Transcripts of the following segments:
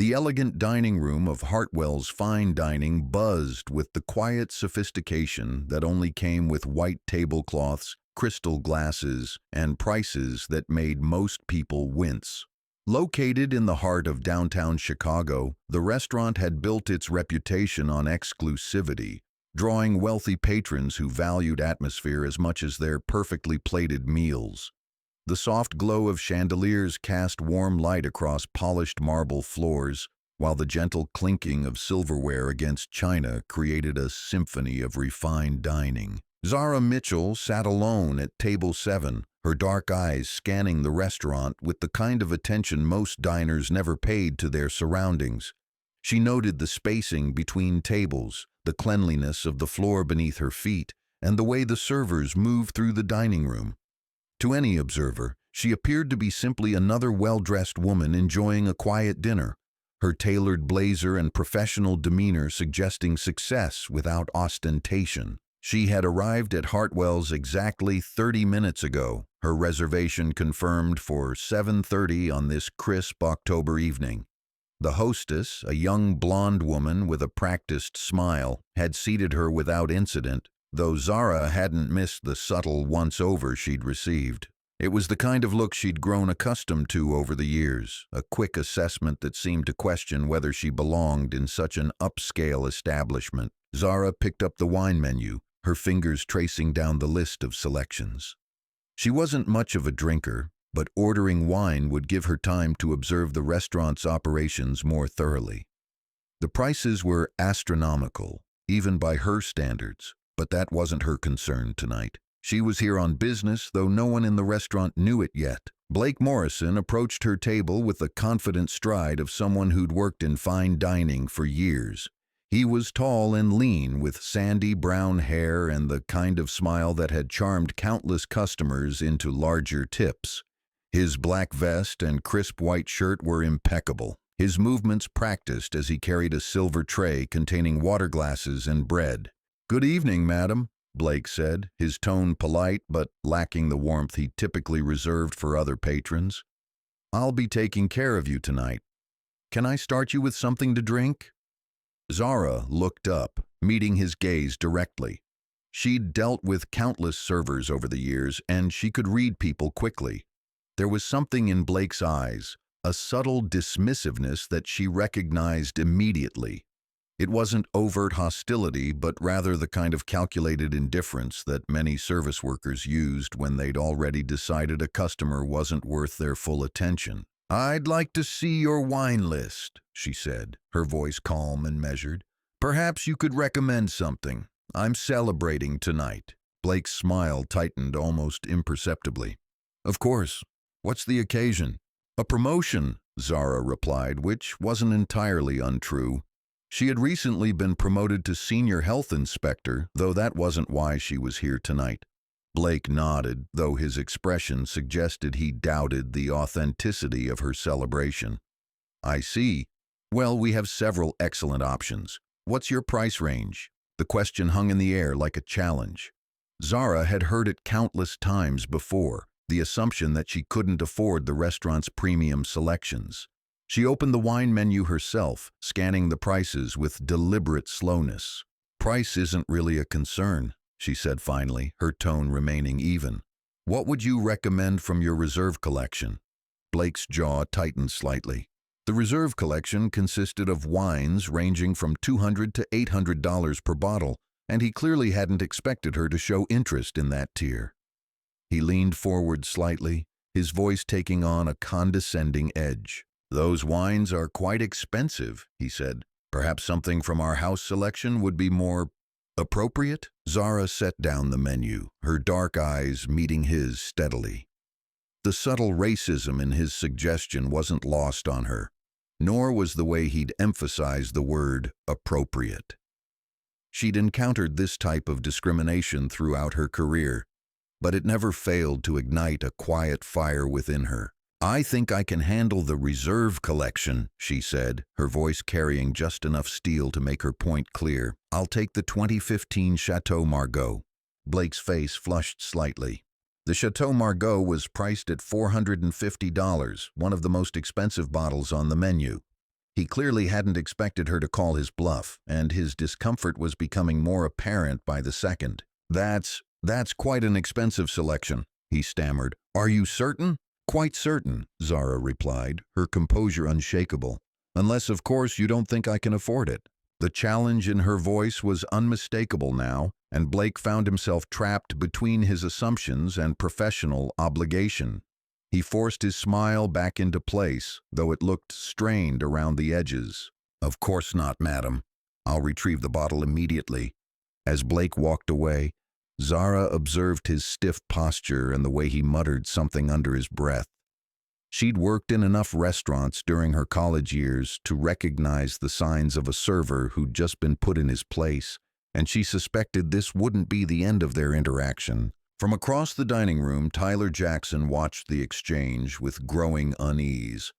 The elegant dining room of Hartwell's Fine Dining buzzed with the quiet sophistication that only came with white tablecloths, crystal glasses, and prices that made most people wince. Located in the heart of downtown Chicago, the restaurant had built its reputation on exclusivity, drawing wealthy patrons who valued atmosphere as much as their perfectly plated meals. The soft glow of chandeliers cast warm light across polished marble floors, while the gentle clinking of silverware against china created a symphony of refined dining. Zara Mitchell sat alone at table 7, her dark eyes scanning the restaurant with the kind of attention most diners never paid to their surroundings. She noted the spacing between tables, the cleanliness of the floor beneath her feet, and the way the servers moved through the dining room. To any observer, she appeared to be simply another well-dressed woman enjoying a quiet dinner, her tailored blazer and professional demeanor suggesting success without ostentation. She had arrived at Hartwell's exactly 30 minutes ago, her reservation confirmed for 7:30 on this crisp October evening. The hostess, a young blonde woman with a practiced smile, had seated her without incident, though Zara hadn't missed the subtle once-over she'd received. It was the kind of look she'd grown accustomed to over the years, a quick assessment that seemed to question whether she belonged in such an upscale establishment. Zara picked up the wine menu, her fingers tracing down the list of selections. She wasn't much of a drinker, but ordering wine would give her time to observe the restaurant's operations more thoroughly. The prices were astronomical, even by her standards, but that wasn't her concern tonight. She was here on business, though no one in the restaurant knew it yet. Blake Morrison approached her table with the confident stride of someone who'd worked in fine dining for years. He was tall and lean, with sandy brown hair and the kind of smile that had charmed countless customers into larger tips. His black vest and crisp white shirt were impeccable, his movements practiced as he carried a silver tray containing water glasses and bread. "Good evening, madam," Blake said, his tone polite but lacking the warmth he typically reserved for other patrons. "I'll be taking care of you tonight. Can I start you with something to drink?" Zara looked up, meeting his gaze directly. She'd dealt with countless servers over the years, and she could read people quickly. There was something in Blake's eyes, a subtle dismissiveness that she recognized immediately. It wasn't overt hostility, but rather the kind of calculated indifference that many service workers used when they'd already decided a customer wasn't worth their full attention. "I'd like to see your wine list," she said, her voice calm and measured. "Perhaps you could recommend something. I'm celebrating tonight." Blake's smile tightened almost imperceptibly. "Of course. What's the occasion?" "A promotion," Zara replied, which wasn't entirely untrue. She had recently been promoted to senior health inspector, though that wasn't why she was here tonight. Blake nodded, though his expression suggested he doubted the authenticity of her celebration. "I see. Well, we have several excellent options. What's your price range?" The question hung in the air like a challenge. Zara had heard it countless times before, the assumption that she couldn't afford the restaurant's premium selections. She opened the wine menu herself, scanning the prices with deliberate slowness. "Price isn't really a concern," she said finally, her tone remaining even. "What would you recommend from your reserve collection?" Blake's jaw tightened slightly. The reserve collection consisted of wines ranging from $200 to $800 per bottle, and he clearly hadn't expected her to show interest in that tier. He leaned forward slightly, his voice taking on a condescending edge. "Those wines are quite expensive," he said. "Perhaps something from our house selection would be more appropriate?" Zara set down the menu, her dark eyes meeting his steadily. The subtle racism in his suggestion wasn't lost on her, nor was the way he'd emphasized the word appropriate. She'd encountered this type of discrimination throughout her career, but it never failed to ignite a quiet fire within her. "I think I can handle the reserve collection," she said, her voice carrying just enough steel to make her point clear. "I'll take the 2015 Chateau Margaux." Blake's face flushed slightly. The Chateau Margaux was priced at $450, one of the most expensive bottles on the menu. He clearly hadn't expected her to call his bluff, and his discomfort was becoming more apparent by the second. That's quite an expensive selection," he stammered. "Are you certain?" "Quite certain," Zara replied, her composure unshakable. "Unless, of course, you don't think I can afford it." The challenge in her voice was unmistakable now, and Blake found himself trapped between his assumptions and professional obligation. He forced his smile back into place, though it looked strained around the edges. "Of course not, madam. I'll retrieve the bottle immediately." As Blake walked away, Zara observed his stiff posture and the way he muttered something under his breath. She'd worked in enough restaurants during her college years to recognize the signs of a server who'd just been put in his place, and she suspected this wouldn't be the end of their interaction. From across the dining room, Tyler Jackson watched the exchange with growing unease.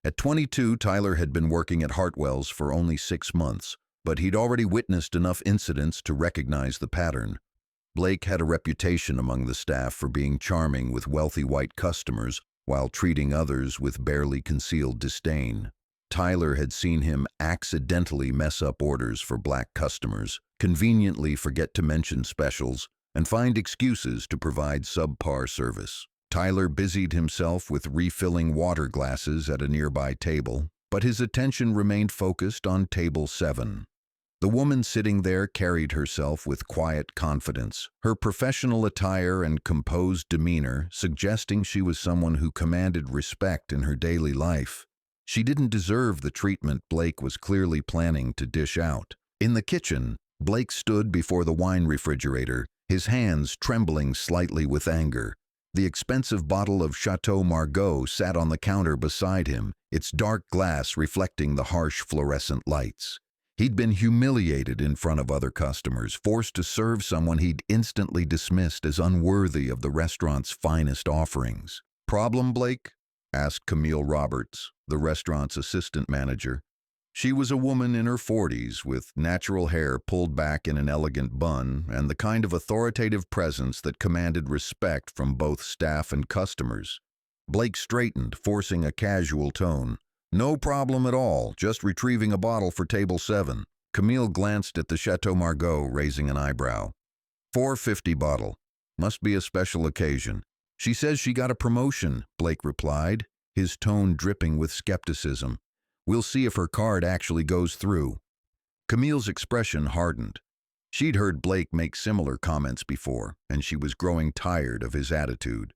At 22, Tyler had been working at Hartwell's for only 6 months, but he'd already witnessed enough incidents to recognize the pattern. Blake had a reputation among the staff for being charming with wealthy white customers while treating others with barely concealed disdain. Tyler had seen him accidentally mess up orders for black customers, conveniently forget to mention specials, and find excuses to provide subpar service. Tyler busied himself with refilling water glasses at a nearby table, but his attention remained focused on table 7. The woman sitting there carried herself with quiet confidence, her professional attire and composed demeanor suggesting she was someone who commanded respect in her daily life. She didn't deserve the treatment Blake was clearly planning to dish out. In the kitchen, Blake stood before the wine refrigerator, his hands trembling slightly with anger. The expensive bottle of Chateau Margaux sat on the counter beside him, its dark glass reflecting the harsh fluorescent lights. He'd been humiliated in front of other customers, forced to serve someone he'd instantly dismissed as unworthy of the restaurant's finest offerings. "Problem, Blake?" asked Camille Roberts, the restaurant's assistant manager. She was a woman in her 40s with natural hair pulled back in an elegant bun and the kind of authoritative presence that commanded respect from both staff and customers. Blake straightened, forcing a casual tone. "No problem at all, just retrieving a bottle for table 7. Camille glanced at the Chateau Margaux, raising an eyebrow. "4.50 bottle. Must be a special occasion." "She says she got a promotion," Blake replied, his tone dripping with skepticism. "We'll see if her card actually goes through." Camille's expression hardened. She'd heard Blake make similar comments before, and she was growing tired of his attitude.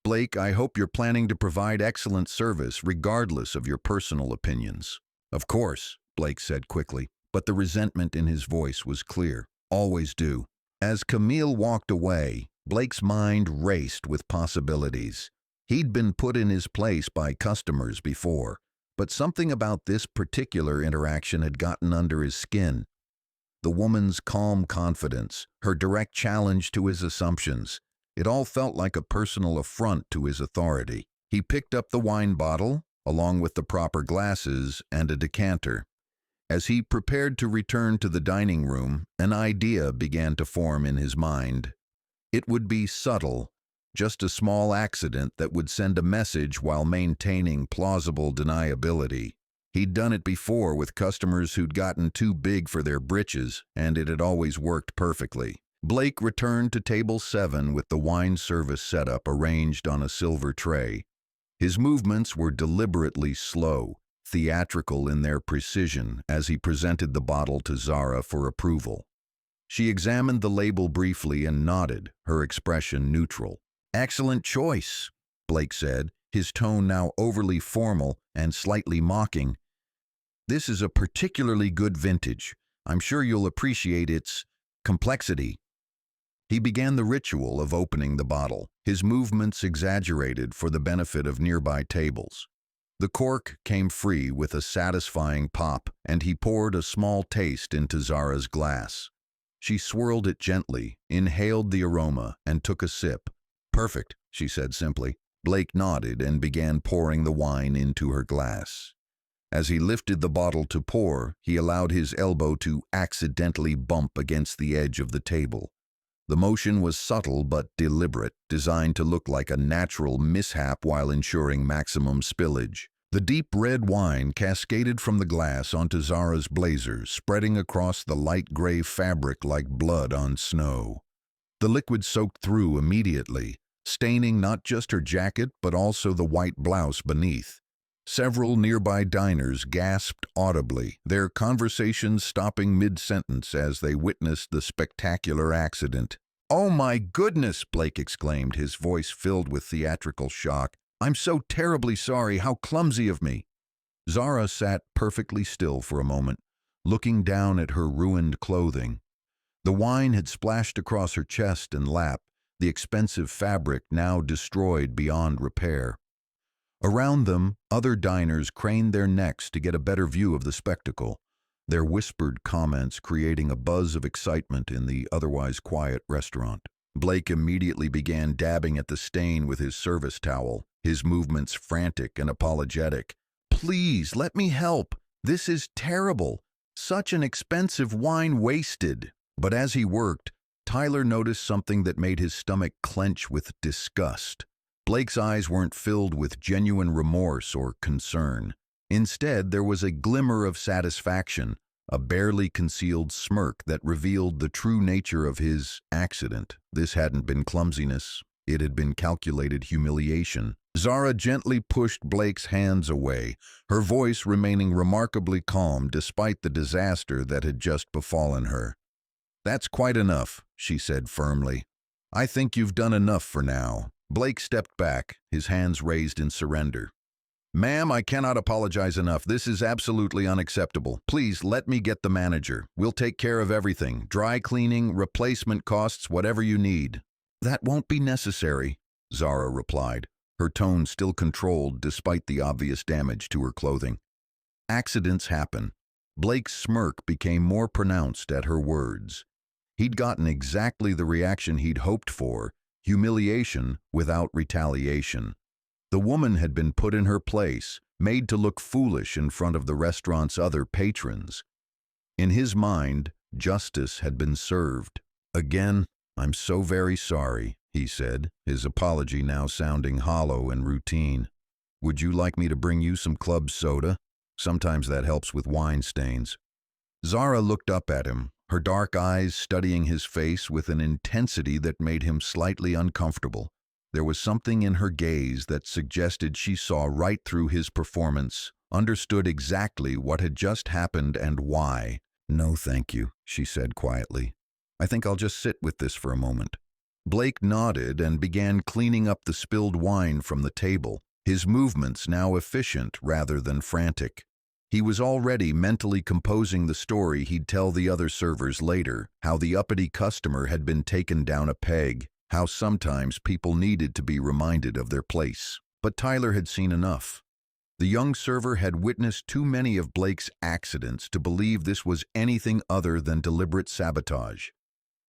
"Blake, I hope you're planning to provide excellent service regardless of your personal opinions." "Of course," Blake said quickly, but the resentment in his voice was clear. "Always do." As Camille walked away, Blake's mind raced with possibilities. He'd been put in his place by customers before, but something about this particular interaction had gotten under his skin. The woman's calm confidence, her direct challenge to his assumptions, it all felt like a personal affront to his authority. He picked up the wine bottle, along with the proper glasses and a decanter. As he prepared to return to the dining room, an idea began to form in his mind. It would be subtle, just a small accident that would send a message while maintaining plausible deniability. He'd done it before with customers who'd gotten too big for their britches, and it had always worked perfectly. Blake returned to table 7 with the wine service setup arranged on a silver tray. His movements were deliberately slow, theatrical in their precision as he presented the bottle to Zara for approval. She examined the label briefly and nodded, her expression neutral. "Excellent choice," Blake said, his tone now overly formal and slightly mocking. "This is a particularly good vintage. I'm sure you'll appreciate its complexity." He began the ritual of opening the bottle, his movements exaggerated for the benefit of nearby tables. The cork came free with a satisfying pop, and he poured a small taste into Zara's glass. She swirled it gently, inhaled the aroma, and took a sip. "Perfect," she said simply. Blake nodded and began pouring the wine into her glass. As he lifted the bottle to pour, he allowed his elbow to accidentally bump against the edge of the table. The motion was subtle but deliberate, designed to look like a natural mishap while ensuring maximum spillage. The deep red wine cascaded from the glass onto Zara's blazer, spreading across the light gray fabric like blood on snow. The liquid soaked through immediately, staining not just her jacket but also the white blouse beneath. Several nearby diners gasped audibly, their conversations stopping mid-sentence as they witnessed the spectacular accident. "Oh my goodness!" Blake exclaimed, his voice filled with theatrical shock. "I'm so terribly sorry, how clumsy of me." Zara sat perfectly still for a moment, looking down at her ruined clothing. The wine had splashed across her chest and lap, the expensive fabric now destroyed beyond repair. Around them, other diners craned their necks to get a better view of the spectacle, their whispered comments creating a buzz of excitement in the otherwise quiet restaurant. Blake immediately began dabbing at the stain with his service towel, his movements frantic and apologetic. "Please, let me help. This is terrible. Such an expensive wine wasted." But as he worked, Tyler noticed something that made his stomach clench with disgust. Blake's eyes weren't filled with genuine remorse or concern. Instead, there was a glimmer of satisfaction, a barely concealed smirk that revealed the true nature of his accident. This hadn't been clumsiness. It had been calculated humiliation. Zara gently pushed Blake's hands away, her voice remaining remarkably calm despite the disaster that had just befallen her. "That's quite enough," she said firmly. "I think you've done enough for now." Blake stepped back, his hands raised in surrender. "Ma'am, I cannot apologize enough. This is absolutely unacceptable. Please let me get the manager. We'll take care of everything. Dry cleaning, replacement costs, whatever you need." "That won't be necessary," Zara replied, her tone still controlled despite the obvious damage to her clothing. Accidents happen. Blake's smirk became more pronounced at her words. He'd gotten exactly the reaction he'd hoped for, humiliation without retaliation. The woman had been put in her place, made to look foolish in front of the restaurant's other patrons. In his mind, justice had been served. "Again, I'm so very sorry," he said, his apology now sounding hollow and routine. "Would you like me to bring you some club soda? Sometimes that helps with wine stains." Zara looked up at him, her dark eyes studying his face with an intensity that made him slightly uncomfortable. There was something in her gaze that suggested she saw right through his performance, understood exactly what had just happened and why. "No, thank you," she said quietly. "I think I'll just sit with this for a moment." Blake nodded and began cleaning up the spilled wine from the table, his movements now efficient rather than frantic. He was already mentally composing the story he'd tell the other servers later, how the uppity customer had been taken down a peg, how sometimes people needed to be reminded of their place. But Tyler had seen enough. The young server had witnessed too many of Blake's accidents to believe this was anything other than deliberate sabotage.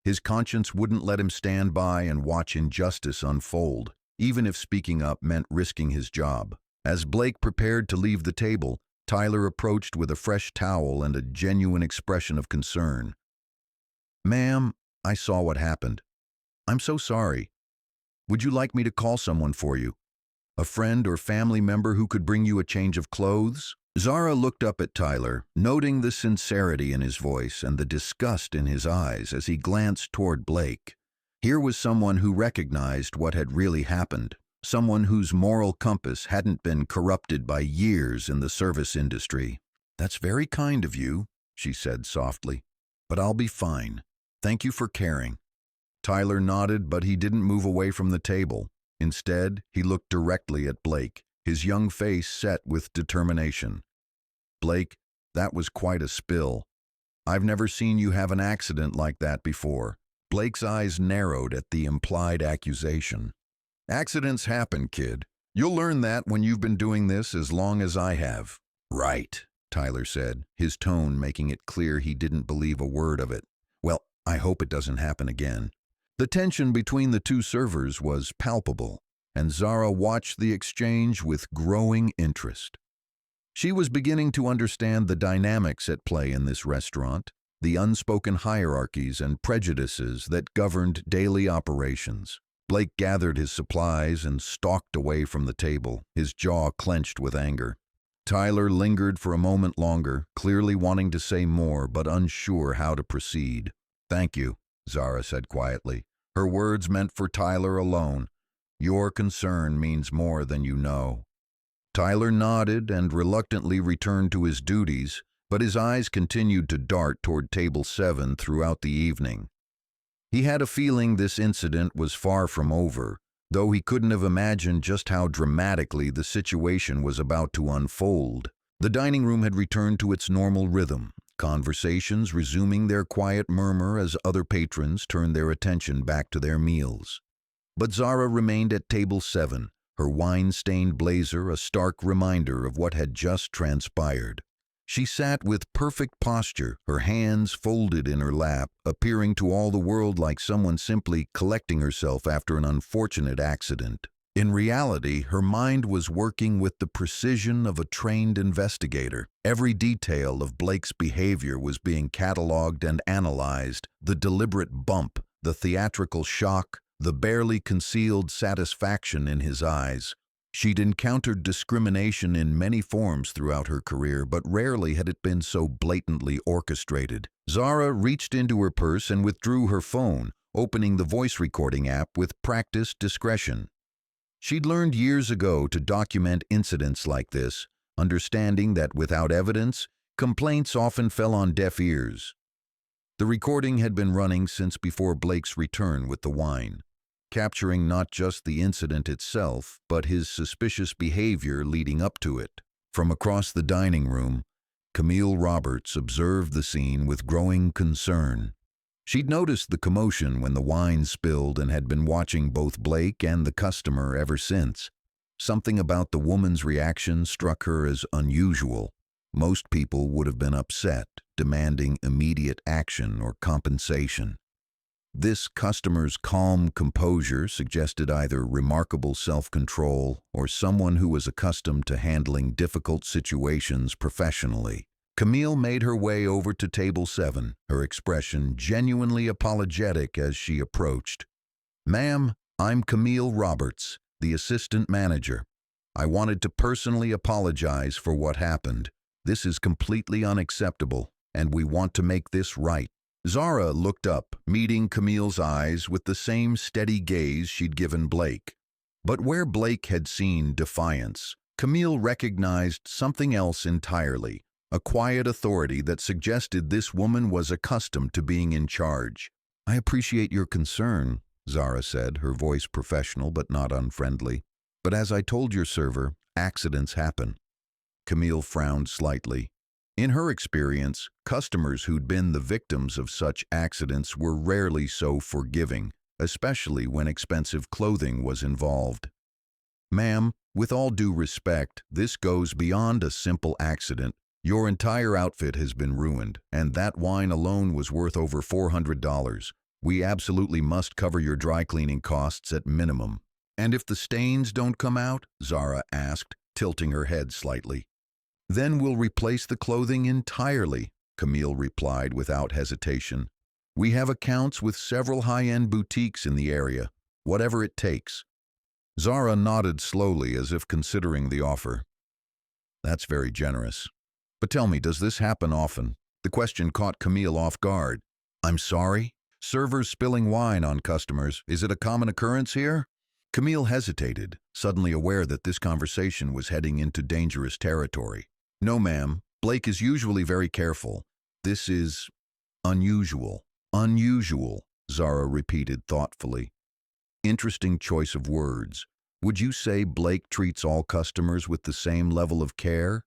His conscience wouldn't let him stand by and watch injustice unfold, even if speaking up meant risking his job. As Blake prepared to leave the table, Tyler approached with a fresh towel and a genuine expression of concern. "Ma'am, I saw what happened. I'm so sorry. Would you like me to call someone for you? A friend or family member who could bring you a change of clothes?" Zara looked up at Tyler, noting the sincerity in his voice and the disgust in his eyes as he glanced toward Blake. Here was someone who recognized what had really happened, someone whose moral compass hadn't been corrupted by years in the service industry. "That's very kind of you," she said softly, "but I'll be fine. Thank you for caring." Tyler nodded, but he didn't move away from the table. Instead, he looked directly at Blake, his young face set with determination. "Blake, that was quite a spill. I've never seen you have an accident like that before." Blake's eyes narrowed at the implied accusation. "Accidents happen, kid. You'll learn that when you've been doing this as long as I have." "Right," Tyler said, his tone making it clear he didn't believe a word of it. "Well, I hope it doesn't happen again." The tension between the two servers was palpable, and Zara watched the exchange with growing interest. She was beginning to understand the dynamics at play in this restaurant, the unspoken hierarchies and prejudices that governed daily operations. Blake gathered his supplies and stalked away from the table, his jaw clenched with anger. Tyler lingered for a moment longer, clearly wanting to say more but unsure how to proceed. "Thank you," Zara said quietly. Her words meant for Tyler alone. "Your concern means more than you know." Tyler nodded and reluctantly returned to his duties, but his eyes continued to dart toward Table 7 throughout the evening. He had a feeling this incident was far from over, though he couldn't have imagined just how dramatically the situation was about to unfold. The dining room had returned to its normal rhythm, conversations resuming their quiet murmur as other patrons turned their attention back to their meals. But Zara remained at Table 7, her wine-stained blazer a stark reminder of what had just transpired. She sat with perfect posture, her hands folded in her lap, appearing to all the world like someone simply collecting herself after an unfortunate accident. In reality, her mind was working with the precision of a trained investigator. Every detail of Blake's behavior was being catalogued and analyzed: the deliberate bump, the theatrical shock, the barely concealed satisfaction in his eyes. She'd encountered discrimination in many forms throughout her career, but rarely had it been so blatantly orchestrated. Zara reached into her purse and withdrew her phone, opening the voice recording app with practiced discretion. She'd learned years ago to document incidents like this, understanding that without evidence, complaints often fell on deaf ears. The recording had been running since before Blake's return with the wine, capturing not just the incident itself, but his suspicious behavior leading up to it. From across the dining room, Camille Roberts observed the scene with growing concern. She'd noticed the commotion when the wine spilled and had been watching both Blake and the customer ever since. Something about the woman's reaction struck her as unusual. Most people would have been upset, demanding immediate action or compensation. This customer's calm composure suggested either remarkable self-control or someone who was accustomed to handling difficult situations professionally. Camille made her way over to Table 7, her expression genuinely apologetic as she approached. "Ma'am, I'm Camille Roberts, the assistant manager. I wanted to personally apologize for what happened. This is completely unacceptable, and we want to make this right." Zara looked up, meeting Camille's eyes with the same steady gaze she'd given Blake. But where Blake had seen defiance, Camille recognized something else entirely, a quiet authority that suggested this woman was accustomed to being in charge. "I appreciate your concern," Zara said, her voice professional but not unfriendly. "But as I told your server, accidents happen." Camille frowned slightly. In her experience, customers who'd been the victims of such accidents were rarely so forgiving, especially when expensive clothing was involved. "Ma'am, with all due respect, this goes beyond a simple accident. Your entire outfit has been ruined, and that wine alone was worth over $400. We absolutely must cover your dry cleaning costs at minimum." "And if the stains don't come out?" Zara asked, tilting her head slightly. "Then we'll replace the clothing entirely," Camille replied without hesitation. "We have accounts with several high-end boutiques in the area, whatever it takes." Zara nodded slowly as if considering the offer. "That's very generous. But tell me, does this happen often?" The question caught Camille off guard. "I'm sorry? Servers spilling wine on customers. Is it a common occurrence here?" Camille hesitated, suddenly aware that this conversation was heading into dangerous territory. "No, ma'am. Blake is usually very careful. This is unusual." "Unusual," Zara repeated thoughtfully. "Interesting choice of words. Would you say Blake treats all customers with the same level of care?"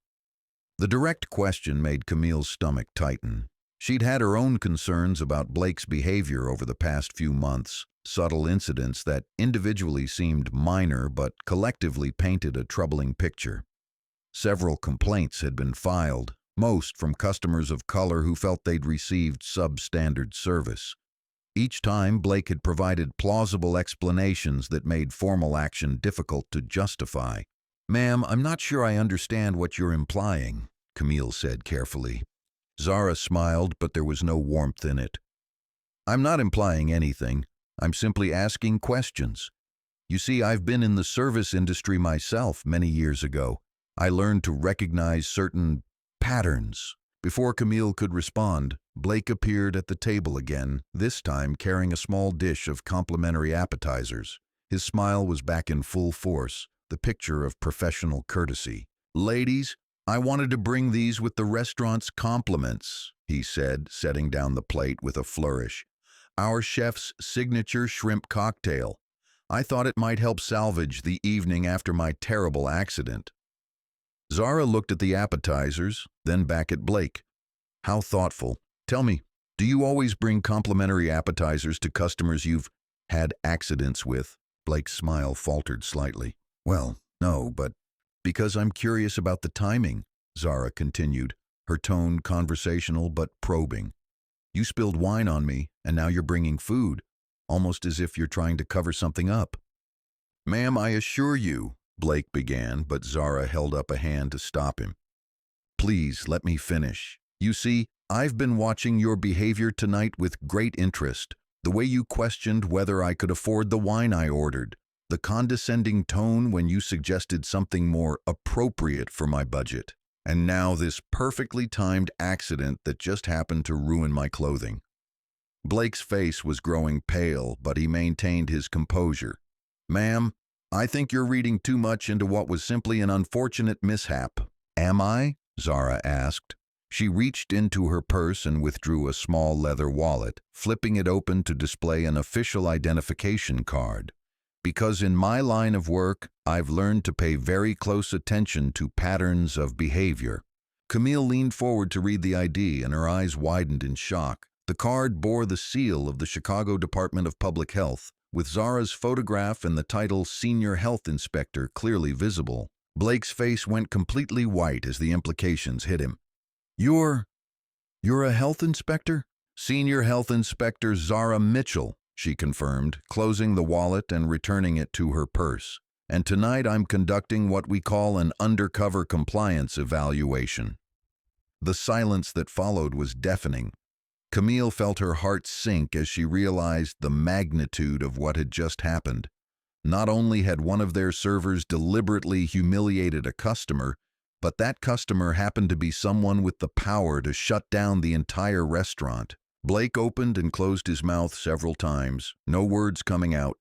The direct question made Camille's stomach tighten. She'd had her own concerns about Blake's behavior over the past few months, subtle incidents that individually seemed minor but collectively painted a troubling picture. Several complaints had been filed, most from customers of color who felt they'd received substandard service. Each time, Blake had provided plausible explanations that made formal action difficult to justify. "Ma'am, I'm not sure I understand what you're implying," Camille said carefully. Zara smiled, but there was no warmth in it. "I'm not implying anything. I'm simply asking questions. You see, I've been in the service industry myself many years ago, I learned to recognize certain patterns. Before Camille could respond, Blake appeared at the table again, this time carrying a small dish of complimentary appetizers. His smile was back in full force, the picture of professional courtesy. "Ladies, I wanted to bring these with the restaurant's compliments," he said, setting down the plate with a flourish. "Our chef's signature shrimp cocktail. I thought it might help salvage the evening after my terrible accident." Zara looked at the appetizers, then back at Blake. "How thoughtful. Tell me, do you always bring complimentary appetizers to customers you've had accidents with?" Blake's smile faltered slightly. "Well, no, but because I'm curious about the timing," Zara continued, her tone conversational but probing. "You spilled wine on me, and now you're bringing food, almost as if you're trying to cover something up." "Ma'am, I assure you," Blake began, but Zara held up a hand to stop him. "Please, let me finish. You see, I've been watching your behavior tonight with great interest. The way you questioned whether I could afford the wine I ordered, the condescending tone when you suggested something more appropriate for my budget, and now this perfectly timed accident that just happened to ruin my clothing." Blake's face was growing pale, but he maintained his composure. "Ma'am, I think you're reading too much into what was simply an unfortunate mishap." "Am I?" Zara asked. She reached into her purse and withdrew a small leather wallet, flipping it open to display an official identification card. "Because in my line of work, I've learned to pay very close attention to patterns of behavior." Camille leaned forward to read the ID, and her eyes widened in shock. The card bore the seal of the Chicago Department of Public Health, with Zara's photograph and the title Senior Health Inspector clearly visible. Blake's face went completely white as the implications hit him. You're a health inspector?" "Senior Health Inspector Zara Mitchell," she confirmed, closing the wallet and returning it to her purse. "And tonight I'm conducting what we call an undercover compliance evaluation." The silence that followed was deafening. Camille felt her heart sink as she realized the magnitude of what had just happened. Not only had one of their servers deliberately humiliated a customer, but that customer happened to be someone with the power to shut down the entire restaurant. Blake opened and closed his mouth several times, no words coming out.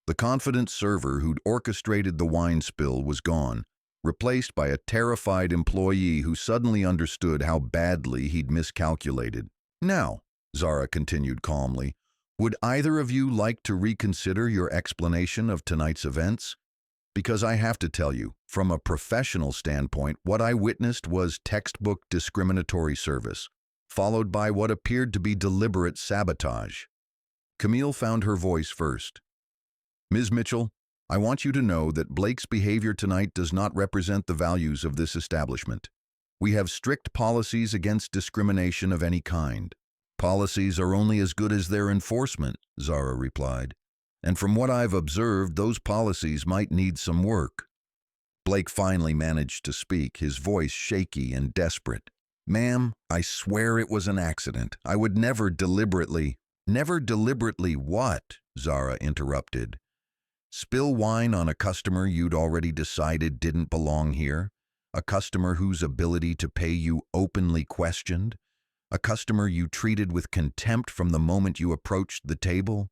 The confident server who'd orchestrated the wine spill was gone, replaced by a terrified employee who suddenly understood how badly he'd miscalculated. "Now," Zara continued calmly, "would either of you like to reconsider your explanation of tonight's events? Because I have to tell you, from a professional standpoint, what I witnessed was textbook discriminatory service, followed by what appeared to be deliberate sabotage." Camille found her voice first. "Ms. Mitchell, I want you to know that Blake's behavior tonight does not represent the values of this establishment. We have strict policies against discrimination of any kind." "Policies are only as good as their enforcement," Zara replied. "And from what I've observed, those policies might need some work." Blake finally managed to speak, his voice shaky and desperate. "Ma'am, I swear it was an accident. I would never deliberately—" "Never deliberately what?" Zara interrupted. "Spill wine on a customer you'd already decided didn't belong here? A customer whose ability to pay you openly questioned? A customer you treated with contempt from the moment you approached the table?"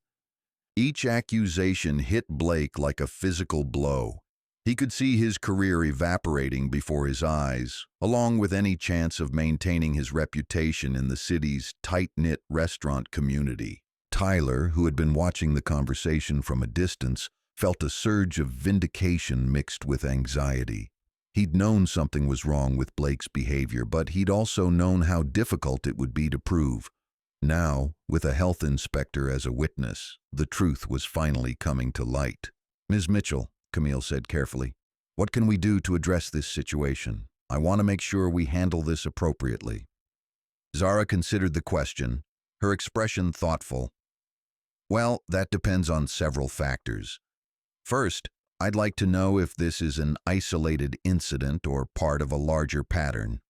Each accusation hit Blake like a physical blow. He could see his career evaporating before his eyes, along with any chance of maintaining his reputation in the city's tight-knit restaurant community. Tyler, who had been watching the conversation from a distance, felt a surge of vindication mixed with anxiety. He'd known something was wrong with Blake's behavior, but he'd also known how difficult it would be to prove. Now, with a health inspector as a witness, the truth was finally coming to light. "Ms. Mitchell," Camille said carefully, "what can we do to address this situation? I want to make sure we handle this appropriately." Zara considered the question, her expression thoughtful. "Well, that depends on several factors. First, I'd like to know if this is an isolated incident or part of a larger pattern.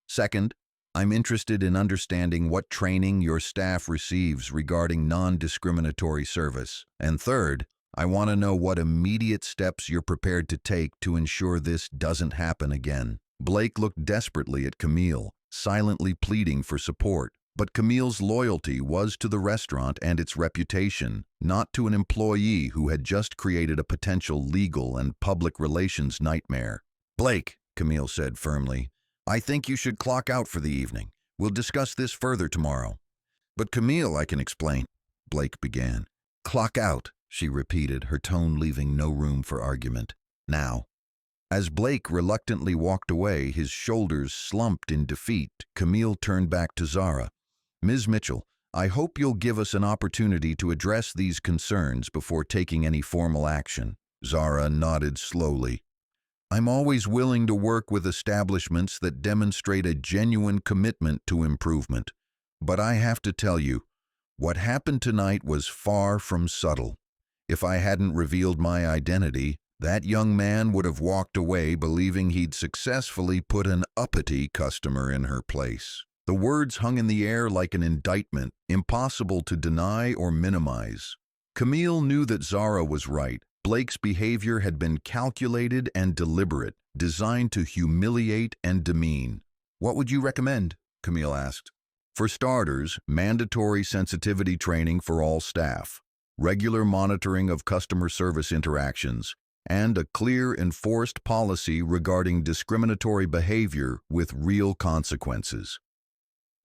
Second, I'm interested in understanding what training your staff receives regarding non-discriminatory service. And third, I want to know what immediate steps you're prepared to take to ensure this doesn't happen again." Blake looked desperately at Camille, silently pleading for support. But Camille's loyalty was to the restaurant and its reputation, not to an employee who had just created a potential legal and public relations nightmare. "Blake," Camille said firmly, "I think you should clock out for the evening. We'll discuss this further tomorrow." "But Camille, I can explain," Blake began. "Clock out," she repeated, her tone leaving no room for argument. "Now." As Blake reluctantly walked away, his shoulders slumped in defeat, Camille turned back to Zara. "Ms. Mitchell, I hope you'll give us an opportunity to address these concerns before taking any formal action." Zara nodded slowly. "I'm always willing to work with establishments that demonstrate a genuine commitment to improvement. But I have to tell you, what happened tonight was far from subtle. If I hadn't revealed my identity, that young man would have walked away believing he'd successfully put an uppity customer in her place." The words hung in the air like an indictment, impossible to deny or minimize. Camille knew that Zara was right. Blake's behavior had been calculated and deliberate, designed to humiliate and demean. "What would you recommend?" Camille asked. "For starters, mandatory sensitivity training for all staff, regular monitoring of customer service interactions, and a clear, enforced policy regarding discriminatory behavior with real consequences."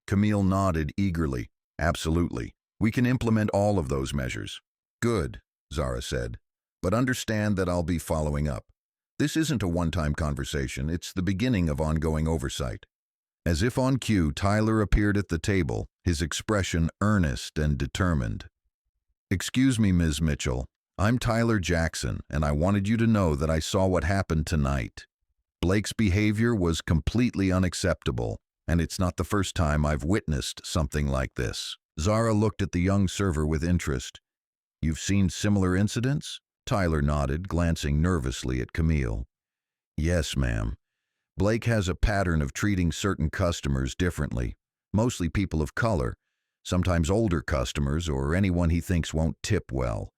Camille nodded eagerly. "Absolutely. We can implement all of those measures." "Good," Zara said. "But understand that I'll be following up. This isn't a one-time conversation, it's the beginning of ongoing oversight." As if on cue, Tyler appeared at the table, his expression earnest and determined. "Excuse me, Ms. Mitchell. I'm Tyler Jackson, and I wanted you to know that I saw what happened tonight. Blake's behavior was completely unacceptable, and it's not the first time I've witnessed something like this." Zara looked at the young server with interest. "You've seen similar incidents?" Tyler nodded, glancing nervously at Camille. "Yes, ma'am. Blake has a pattern of treating certain customers differently, mostly people of color, sometimes older customers or anyone he thinks won't tip well.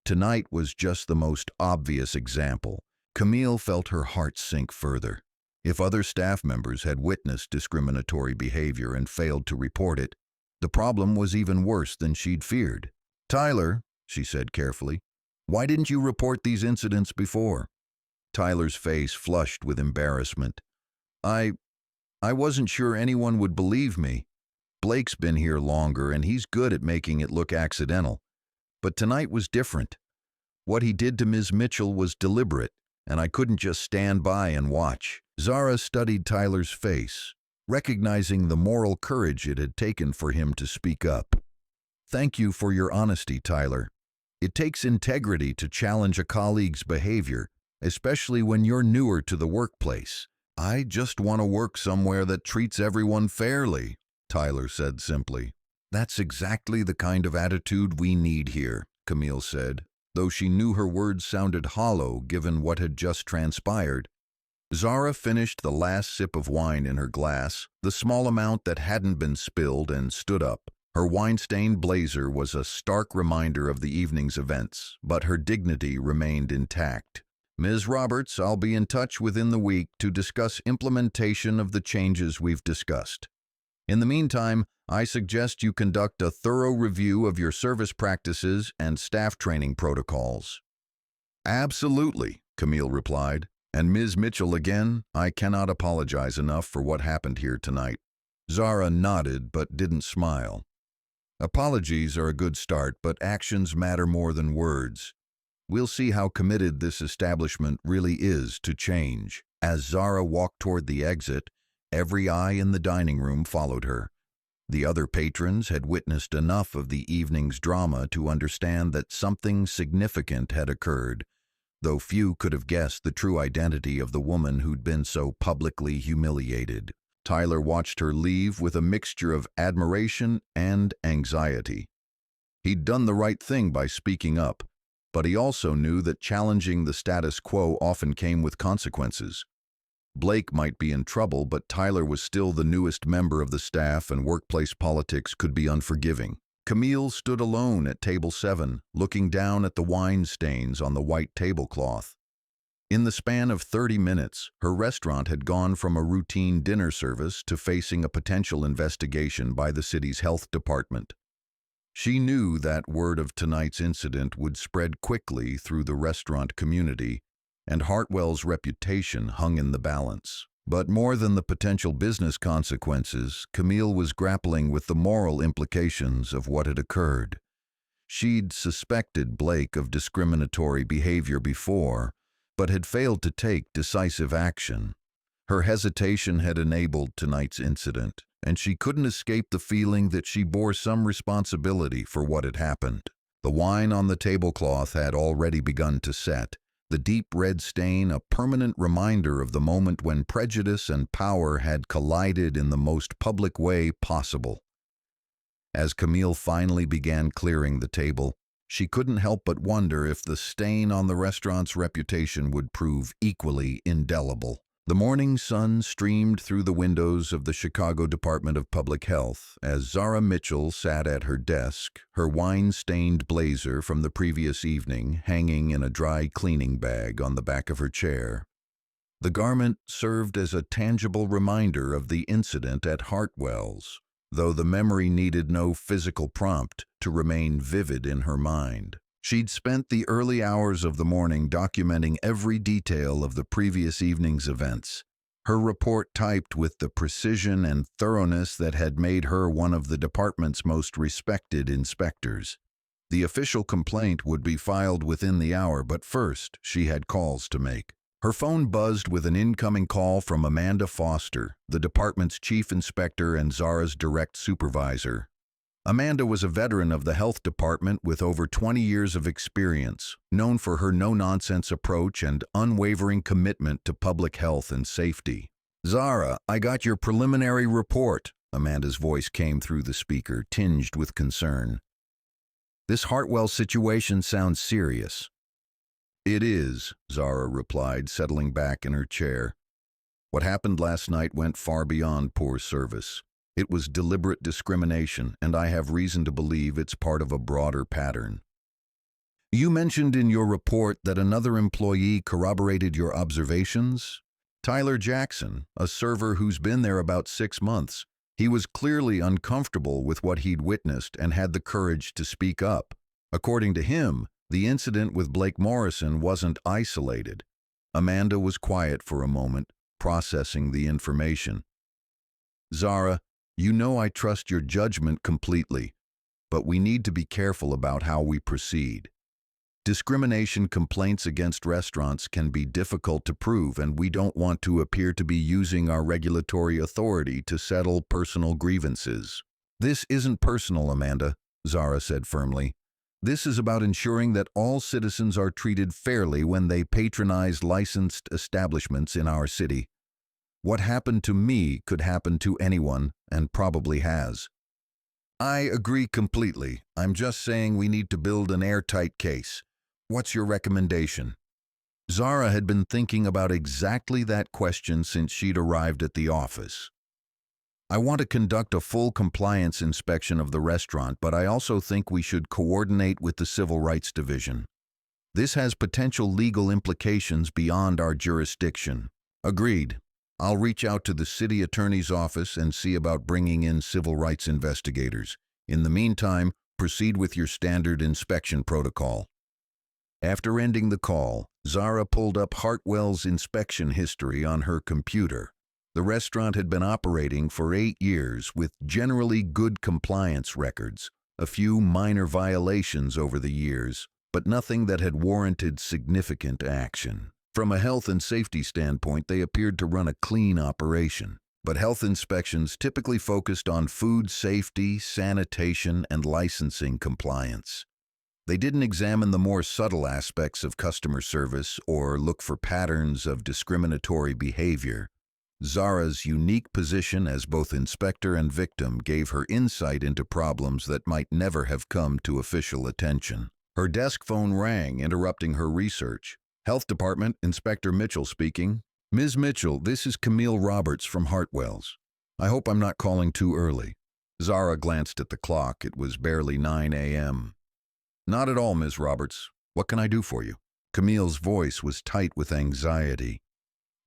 Tonight was just the most obvious example." Camille felt her heart sink further. If other staff members had witnessed discriminatory behavior and failed to report it, the problem was even worse than she'd feared. "Tyler," she said carefully, "why didn't you report these incidents before?" Tyler's face flushed with embarrassment. I wasn't sure anyone would believe me. Blake's been here longer and he's good at making it look accidental. But tonight was different. What he did to Ms. Mitchell was deliberate, and I couldn't just stand by and watch." Zara studied Tyler's face, recognizing the moral courage it had taken for him to speak up. "Thank you for your honesty, Tyler. It takes integrity to challenge a colleague's behavior, especially when you're newer to the workplace." "I just want to work somewhere that treats everyone fairly," Tyler said simply. "That's exactly the kind of attitude we need here," Camille said, though she knew her words sounded hollow given what had just transpired. Zara finished the last sip of wine in her glass, the small amount that hadn't been spilled, and stood up. Her wine-stained blazer was a stark reminder of the evening's events, but her dignity remained intact. "Ms. Roberts, I'll be in touch within the week to discuss implementation of the changes we've discussed. In the meantime, I suggest you conduct a thorough review of your service practices and staff training protocols." "Absolutely," Camille replied. "And Ms. Mitchell, again, I cannot apologize enough for what happened here tonight." Zara nodded but didn't smile. "Apologies are a good start, but actions matter more than words. We'll see how committed this establishment really is to change." As Zara walked toward the exit, every eye in the dining room followed her. The other patrons had witnessed enough of the evening's drama to understand that something significant had occurred, though few could have guessed the true identity of the woman who'd been so publicly humiliated. Tyler watched her leave with a mixture of admiration and anxiety. He'd done the right thing by speaking up, but he also knew that challenging the status quo often came with consequences. Blake might be in trouble, but Tyler was still the newest member of the staff, and workplace politics could be unforgiving. Camille stood alone at table 7, looking down at the wine stains on the white tablecloth. In the span of 30 minutes, her restaurant had gone from a routine dinner service to facing a potential investigation by the city's health department. She knew that word of tonight's incident would spread quickly through the restaurant community, and Hartwell's reputation hung in the balance. But more than the potential business consequences, Camille was grappling with the moral implications of what had occurred. She'd suspected Blake of discriminatory behavior before, but had failed to take decisive action. Her hesitation had enabled tonight's incident, and she couldn't escape the feeling that she bore some responsibility for what had happened. The wine on the tablecloth had already begun to set, the deep red stain a permanent reminder of the moment when prejudice and power had collided in the most public way possible. As Camille finally began clearing the table, she couldn't help but wonder if the stain on the restaurant's reputation would prove equally indelible. The morning sun streamed through the windows of the Chicago Department of Public Health as Zara Mitchell sat at her desk, her wine-stained blazer from the previous evening hanging in a dry cleaning bag on the back of her chair. The garment served as a tangible reminder of the incident at Hartwell's, though the memory needed no physical prompt to remain vivid in her mind. She'd spent the early hours of the morning documenting every detail of the previous evening's events, her report typed with the precision and thoroughness that had made her one of the department's most respected inspectors. The official complaint would be filed within the hour, but first she had calls to make. Her phone buzzed with an incoming call from Amanda Foster, the department's chief inspector and Zara's direct supervisor. Amanda was a veteran of the health department with over 20 years of experience, known for her no-nonsense approach and unwavering commitment to public health and safety. "Zara, I got your preliminary report," Amanda's voice came through the speaker, tinged with concern. "This Hartwell situation sounds serious." "It is," Zara replied, settling back in her chair. "What happened last night went far beyond poor service. It was deliberate discrimination, and I have reason to believe it's part of a broader pattern." "You mentioned in your report that another employee corroborated your observations?" "Tyler Jackson, a server who's been there about 6 months. He was clearly uncomfortable with what he'd witnessed and had the courage to speak up. According to him, the incident with Blake Morrison wasn't isolated." Amanda was quiet for a moment, processing the information. "Zara, you know I trust your judgment completely, but we need to be careful about how we proceed. Discrimination complaints against restaurants can be difficult to prove, and we don't want to appear to be using our regulatory authority to settle personal grievances." "This isn't personal, Amanda," Zara said firmly. "This is about ensuring that all citizens are treated fairly when they patronize licensed establishments in our city. What happened to me could happen to anyone, and probably has." "I agree completely. I'm just saying we need to build an airtight case. What's your recommendation?" Zara had been thinking about exactly that question since she'd arrived at the office. "I want to conduct a full compliance inspection of the restaurant, but I also think we should coordinate with the Civil Rights Division. This has potential legal implications beyond our jurisdiction." "Agreed. I'll reach out to the city attorney's office and see about bringing in civil rights investigators. In the meantime, proceed with your standard inspection protocol." After ending the call, Zara pulled up Hartwell's inspection history on her computer. The restaurant had been operating for 8 years with generally good compliance records, a few minor violations over the years, but nothing that had warranted significant action. From a health and safety standpoint, they appeared to run a clean operation. But health inspections typically focused on food safety, sanitation, and licensing compliance. They didn't examine the more subtle aspects of customer service or look for patterns of discriminatory behavior. Zara's unique position as both inspector and victim gave her insight into problems that might never have come to official attention. Her desk phone rang, interrupting her research. "Health Department, Inspector Mitchell speaking." "Ms. Mitchell, this is Camille Roberts from Hartwell's. I hope I'm not calling too early." Zara glanced at the clock. It was barely 9 a.m. Not at all, Ms. Roberts. What can I do for you? Camille's voice was tight with anxiety.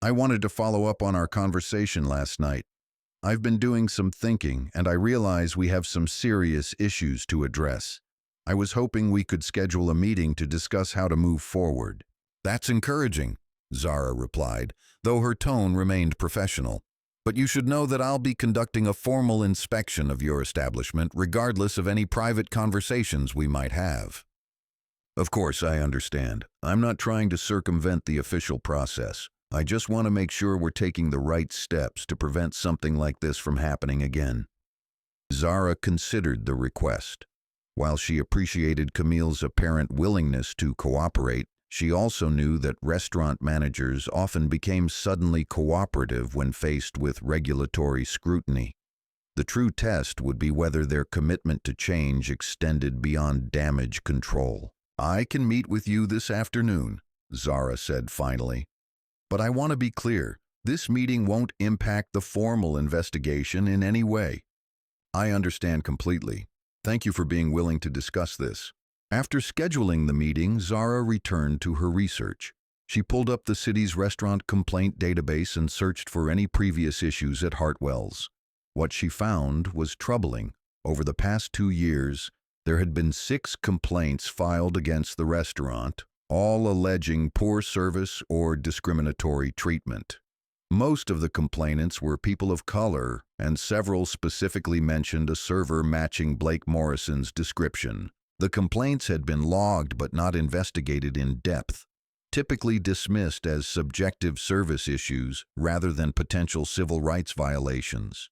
I wanted to follow up on our conversation last night. I've been doing some thinking, and I realize we have some serious issues to address. I was hoping we could schedule a meeting to discuss how to move forward. That's encouraging, Zara replied, though her tone remained professional. But you should know that I'll be conducting a formal inspection of your establishment regardless of any private conversations we might have. Of course, I understand. I'm not trying to circumvent the official process. I just want to make sure we're taking the right steps to prevent something like this from happening again. Zara considered the request. While she appreciated Camille's apparent willingness to cooperate, she also knew that restaurant managers often became suddenly cooperative when faced with regulatory scrutiny. The true test would be whether their commitment to change extended beyond damage control. I can meet with you this afternoon, Zara said finally. But I want to be clear, this meeting won't impact the formal investigation in any way. I understand completely. Thank you for being willing to discuss this. After scheduling the meeting, Zara returned to her research. She pulled up the city's restaurant complaint database and searched for any previous issues at Hartwell's. What she found was troubling. Over the past 2 years, there had been 6 complaints filed against the restaurant, all alleging poor service or discriminatory treatment. Most of the complainants were people of color, and several specifically mentioned a server matching Blake Morrison's description. The complaints had been logged but not investigated in depth, typically dismissed as subjective service issues rather than potential civil rights violations.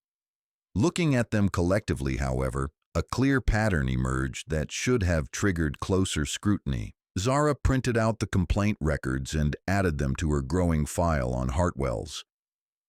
Looking at them collectively, however, a clear pattern emerged that should have triggered closer scrutiny. Zara printed out the complaint records and added them to her growing file on Hartwell's.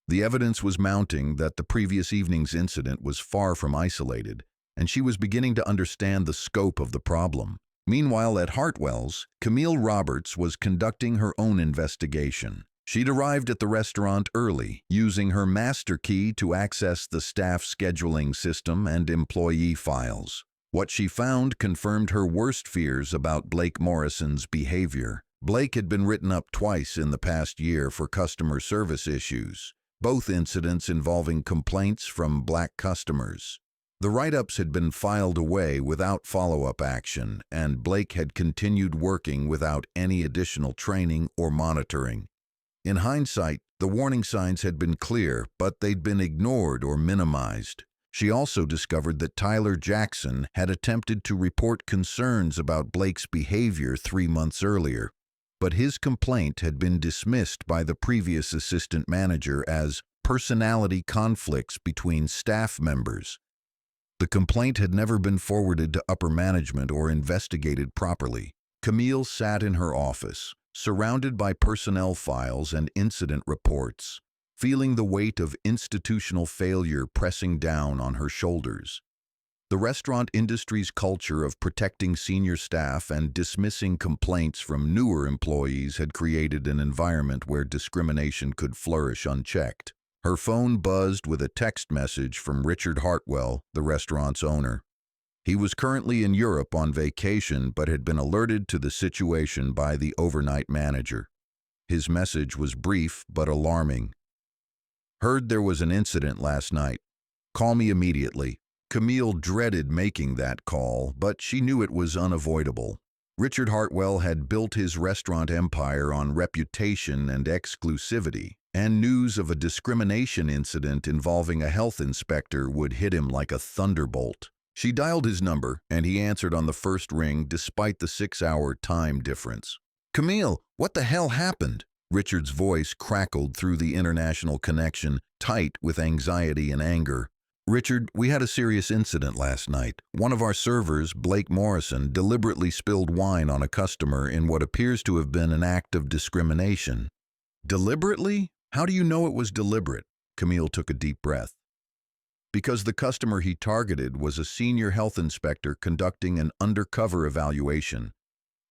The evidence was mounting that the previous evening's incident was far from isolated, and she was beginning to understand the scope of the problem. Meanwhile, at Hartwell's, Camille Roberts was conducting her own investigation. She'd arrived at the restaurant early, using her master key to access the staff scheduling system and employee files. What she found confirmed her worst fears about Blake Morrison's behavior. Blake had been written up twice in the past year for customer service issues, both incidents involving complaints from black customers. The write-ups had been filed away without follow-up action, and Blake had continued working without any additional training or monitoring. In hindsight, the warning signs had been clear, but they'd been ignored or minimized. She also discovered that Tyler Jackson had attempted to report concerns about Blake's behavior 3 months earlier, but his complaint had been dismissed by the previous assistant manager as personality conflicts between staff members. The complaint had never been forwarded to upper management or investigated properly. Camille sat in her office, surrounded by personnel files and incident reports, feeling the weight of institutional failure pressing down on her shoulders. The restaurant industry's culture of protecting senior staff and dismissing complaints from newer employees had created an environment where discrimination could flourish unchecked. Her phone buzzed with a text message from Richard Hartwell, the restaurant's owner. He was currently in Europe on vacation but had been alerted to the situation by the overnight manager. His message was brief but alarming. Heard there was an incident last night. Call me immediately. Camille dreaded making that call, but she knew it was unavoidable. Richard Hartwell had built his restaurant empire on reputation and exclusivity, and news of a discrimination incident involving a health inspector would hit him like a thunderbolt. She dialed his number, and he answered on the first ring despite the 6-hour time difference. "Camille, what the hell happened?" Richard's voice crackled through the international connection, tight with anxiety and anger. "Richard, we had a serious incident last night. One of our servers, Blake Morrison, deliberately spilled wine on a customer in what appears to have been an act of discrimination." "Deliberately? How do you know it was deliberate?" Camille took a deep breath. "Because the customer he targeted was a senior health inspector conducting an undercover evaluation.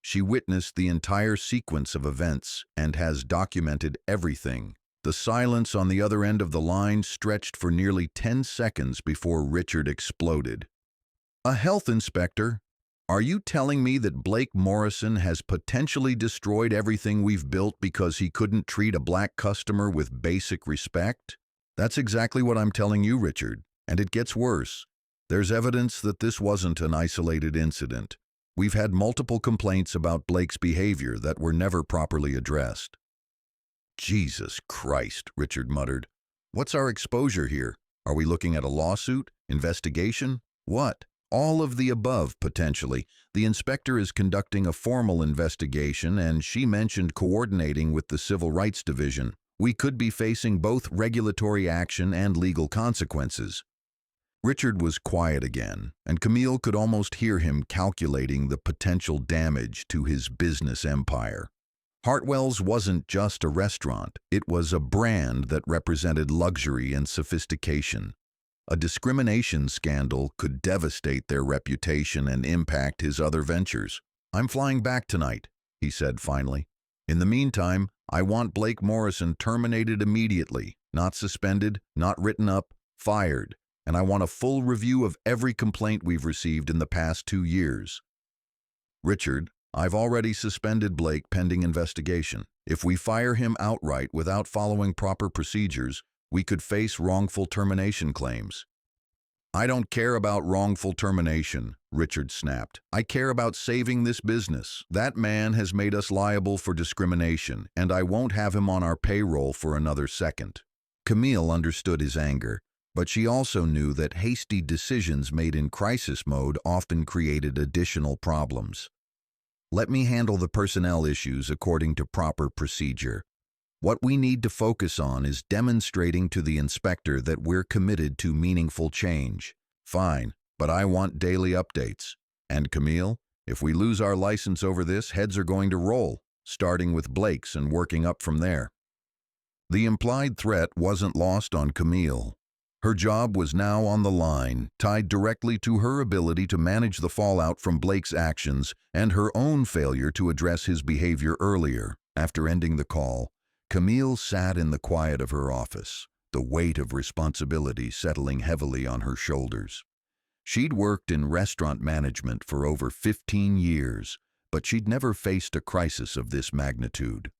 She witnessed the entire sequence of events and has documented everything. The silence on the other end of the line stretched for nearly 10 seconds before Richard exploded. "A health inspector? Are you telling me that Blake Morrison has potentially destroyed everything we've built because he couldn't treat a black customer with basic respect?" "That's exactly what I'm telling you, Richard. And it gets worse. There's evidence that this wasn't an isolated incident. We've had multiple complaints about Blake's behavior that were never properly addressed." "Jesus Christ," Richard muttered. "What's our exposure here? Are we looking at a lawsuit? Investigation? What?" "All of the above, potentially. The inspector is conducting a formal investigation, and she mentioned coordinating with the Civil Rights Division. We could be facing both regulatory action and legal consequences." Richard was quiet again, and Camille could almost hear him calculating the potential damage to his business empire. Hartwell's wasn't just a restaurant, it was a brand that represented luxury and sophistication. A discrimination scandal could devastate their reputation and impact his other ventures. "I'm flying back tonight," he said finally. "In the meantime, I want Blake Morrison terminated immediately, not suspended, not written up, fired, and I want a full review of every complaint we've received in the past 2 years." "Richard, I've already suspended Blake pending investigation. If we fire him outright without following proper procedures, we could face wrongful termination claims." "I don't care about wrongful termination," Richard snapped. "I care about saving this business. That man has made us liable for discrimination, and I won't have him on our payroll for another second." Camille understood his anger, but she also knew that hasty decisions made in crisis mode often created additional problems. "Let me handle the personnel issues according to proper procedure. What we need to focus on is demonstrating to the inspector that we're committed to meaningful change." "Fine, but I want daily updates. And Camille, if we lose our license over this, heads are going to roll, starting with Blake's and working up from there." The implied threat wasn't lost on Camille. Her job was now on the line, tied directly to her ability to manage the fallout from Blake's actions and her own failure to address his behavior earlier. After ending the call, Camille sat in the quiet of her office, the weight of responsibility settling heavily on her shoulders. She'd worked in restaurant management for over 15 years, but she'd never faced a crisis of this magnitude.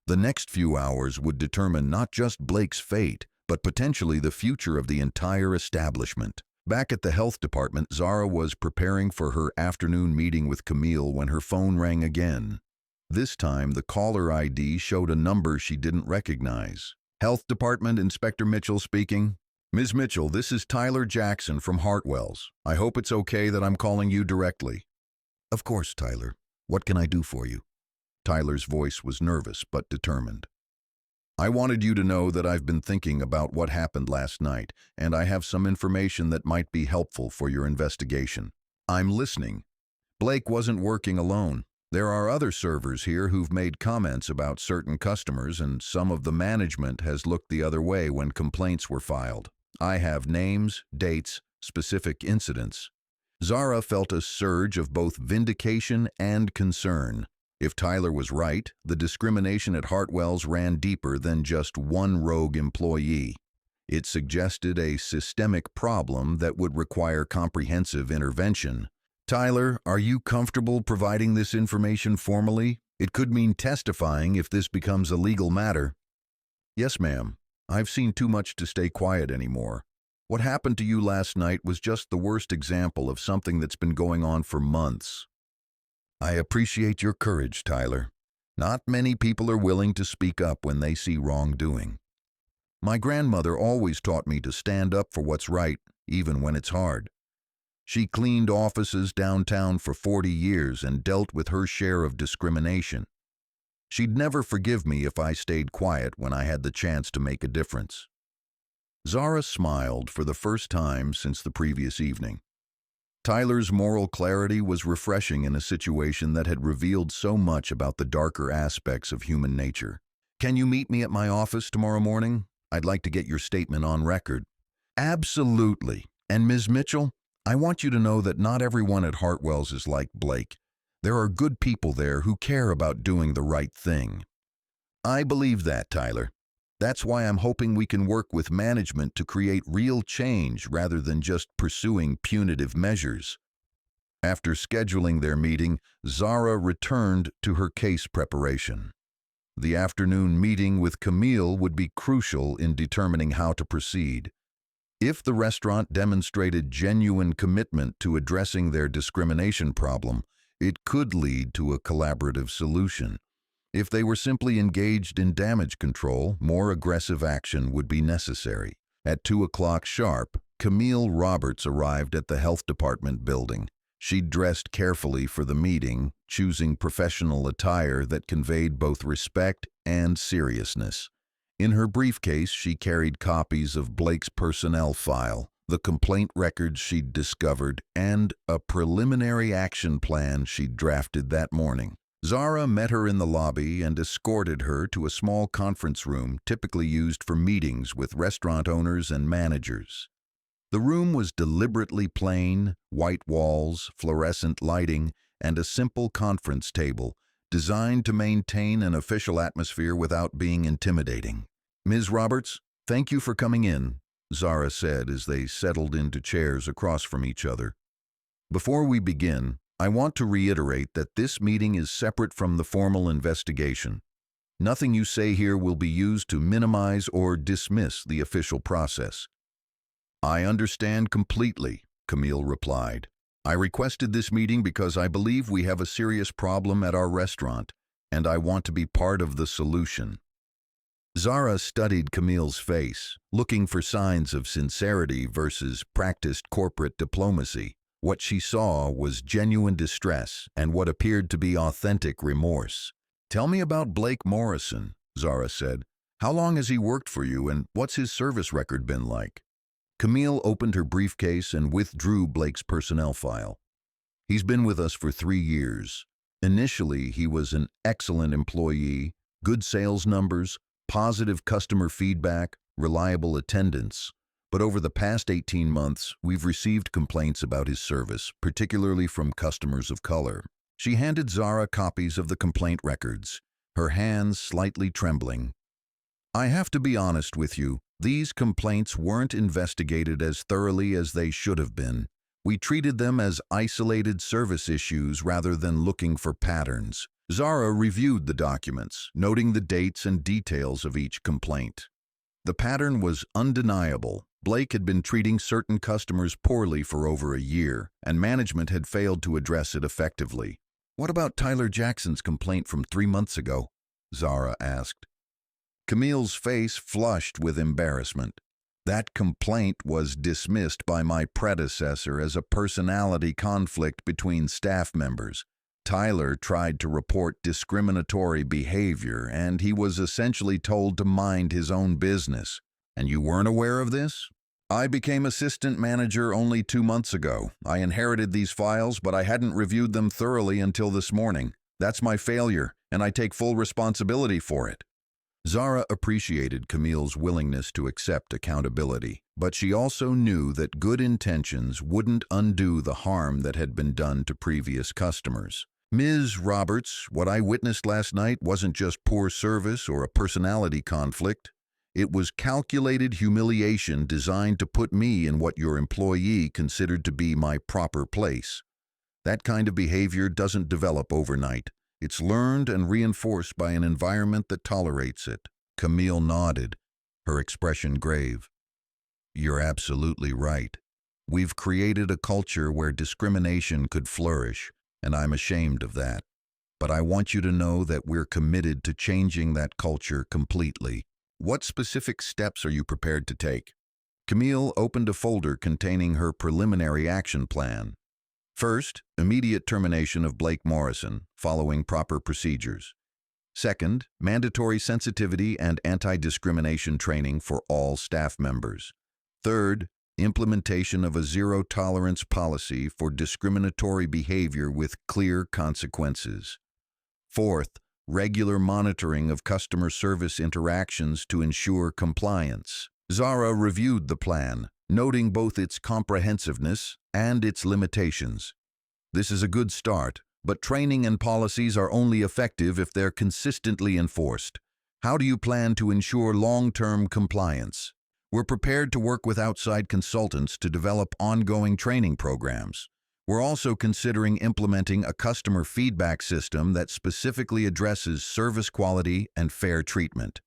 The next few hours would determine not just Blake's fate, but potentially the future of the entire establishment. Back at the health department, Zara was preparing for her afternoon meeting with Camille when her phone rang again. This time, the caller ID showed a number she didn't recognize. "Health Department, Inspector Mitchell speaking." "Ms. Mitchell, this is Tyler Jackson from Hartwell's. I hope it's okay that I'm calling you directly." "Of course, Tyler. What can I do for you?" Tyler's voice was nervous but determined. "I wanted you to know that I've been thinking about what happened last night, and I have some information that might be helpful for your investigation." "I'm listening." "Blake wasn't working alone. There are other servers here who've made comments about certain customers, and some of the management has looked the other way when complaints were filed. I have names, dates, specific incidents." Zara felt a surge of both vindication and concern. If Tyler was right, the discrimination at Hartwell's ran deeper than just one rogue employee. It suggested a systemic problem that would require comprehensive intervention. "Tyler, are you comfortable providing this information formally? It could mean testifying if this becomes a legal matter." "Yes, ma'am. I've seen too much to stay quiet anymore. What happened to you last night was just the worst example of something that's been going on for months." "I appreciate your courage, Tyler. Not many people are willing to speak up when they see wrongdoing. My grandmother always taught me to stand up for what's right, even when it's hard. She cleaned offices downtown for 40 years and dealt with her share of discrimination. She'd never forgive me if I stayed quiet when I had the chance to make a difference." Zara smiled for the first time since the previous evening. Tyler's moral clarity was refreshing in a situation that had revealed so much about the darker aspects of human nature. "Can you meet me at my office tomorrow morning? I'd like to get your statement on record." "Absolutely. And Ms. Mitchell, I want you to know that not everyone at Hartwell's is like Blake. There are good people there who care about doing the right thing." "I believe that, Tyler. That's why I'm hoping we can work with management to create real change rather than just pursuing punitive measures. After scheduling their meeting, Zara returned to her case preparation. The afternoon meeting with Camille would be crucial in determining how to proceed. If the restaurant demonstrated genuine commitment to addressing their discrimination problem, it could lead to a collaborative solution. If they were simply engaged in damage control, more aggressive action would be necessary. At 2 o'clock sharp, Camille Roberts arrived at the health department building. She dressed carefully for the meeting, choosing professional attire that conveyed both respect and seriousness. In her briefcase, she carried copies of Blake's personnel file, the complaint records she'd discovered, and a preliminary action plan she'd drafted that morning. Zara met her in the lobby and escorted her to a small conference room typically used for meetings with restaurant owners and managers. The room was deliberately plain, white walls, fluorescent lighting, and a simple conference table, designed to maintain an official atmosphere without being intimidating. "Ms. Roberts, thank you for coming in," Zara said as they settled into chairs across from each other. "Before we begin, I want to reiterate that this meeting is separate from the formal investigation. Nothing you say here will be used to minimize or dismiss the official process." "I understand completely," Camille replied. "I requested this meeting because I believe we have a serious problem at our restaurant, and I want to be part of the solution." Zara studied Camille's face, looking for signs of sincerity versus practiced corporate diplomacy. What she saw was genuine distress and what appeared to be authentic remorse. "Tell me about Blake Morrison," Zara said. "How long has he worked for you, and what's his service record been like?" Camille opened her briefcase and withdrew Blake's personnel file. "He's been with us for 3 years. Initially, he was an excellent employee, good sales numbers, positive customer feedback, reliable attendance. But over the past 18 months, we've received complaints about his service, particularly from customers of color." She handed Zara copies of the complaint records, her hands slightly trembling. "I have to be honest with you. These complaints weren't investigated as thoroughly as they should have been. We treated them as isolated service issues rather than looking for patterns." Zara reviewed the documents, noting the dates and details of each complaint. The pattern was undeniable. Blake had been treating certain customers poorly for over a year, and management had failed to address it effectively. "What about Tyler Jackson's complaint from 3 months ago?" Zara asked. Camille's face flushed with embarrassment. "That complaint was dismissed by my predecessor as a personality conflict between staff members. Tyler tried to report discriminatory behavior, and he was essentially told to mind his own business." "And you weren't aware of this?" "I became assistant manager only 2 months ago. I inherited these files, but I hadn't reviewed them thoroughly until this morning. That's my failure, and I take full responsibility for it." Zara appreciated Camille's willingness to accept accountability, but she also knew that good intentions wouldn't undo the harm that had been done to previous customers. "Ms. Roberts, what I witnessed last night wasn't just poor service or a personality conflict. It was calculated humiliation designed to put me in what your employee considered to be my proper place. That kind of behavior doesn't develop overnight. It's learned and reinforced by an environment that tolerates it." Camille nodded, her expression grave. "You're absolutely right. We've created a culture where discrimination could flourish, and I'm ashamed of that. But I want you to know that we're committed to changing that culture completely. What specific steps are you prepared to take?" Camille opened a folder containing her preliminary action plan. First, immediate termination of Blake Morrison, following proper procedures. Second, mandatory sensitivity and anti-discrimination training for all staff members. Third, implementation of a zero-tolerance policy for discriminatory behavior with clear consequences. Fourth, regular monitoring of customer service interactions to ensure compliance. Zara reviewed the plan, noting both its comprehensiveness and its limitations. "This is a good start, but training and policies are only effective if they're consistently enforced. How do you plan to ensure long-term compliance? We're prepared to work with outside consultants to develop ongoing training programs. We're also considering implementing a customer feedback system that specifically addresses service quality and fair treatment.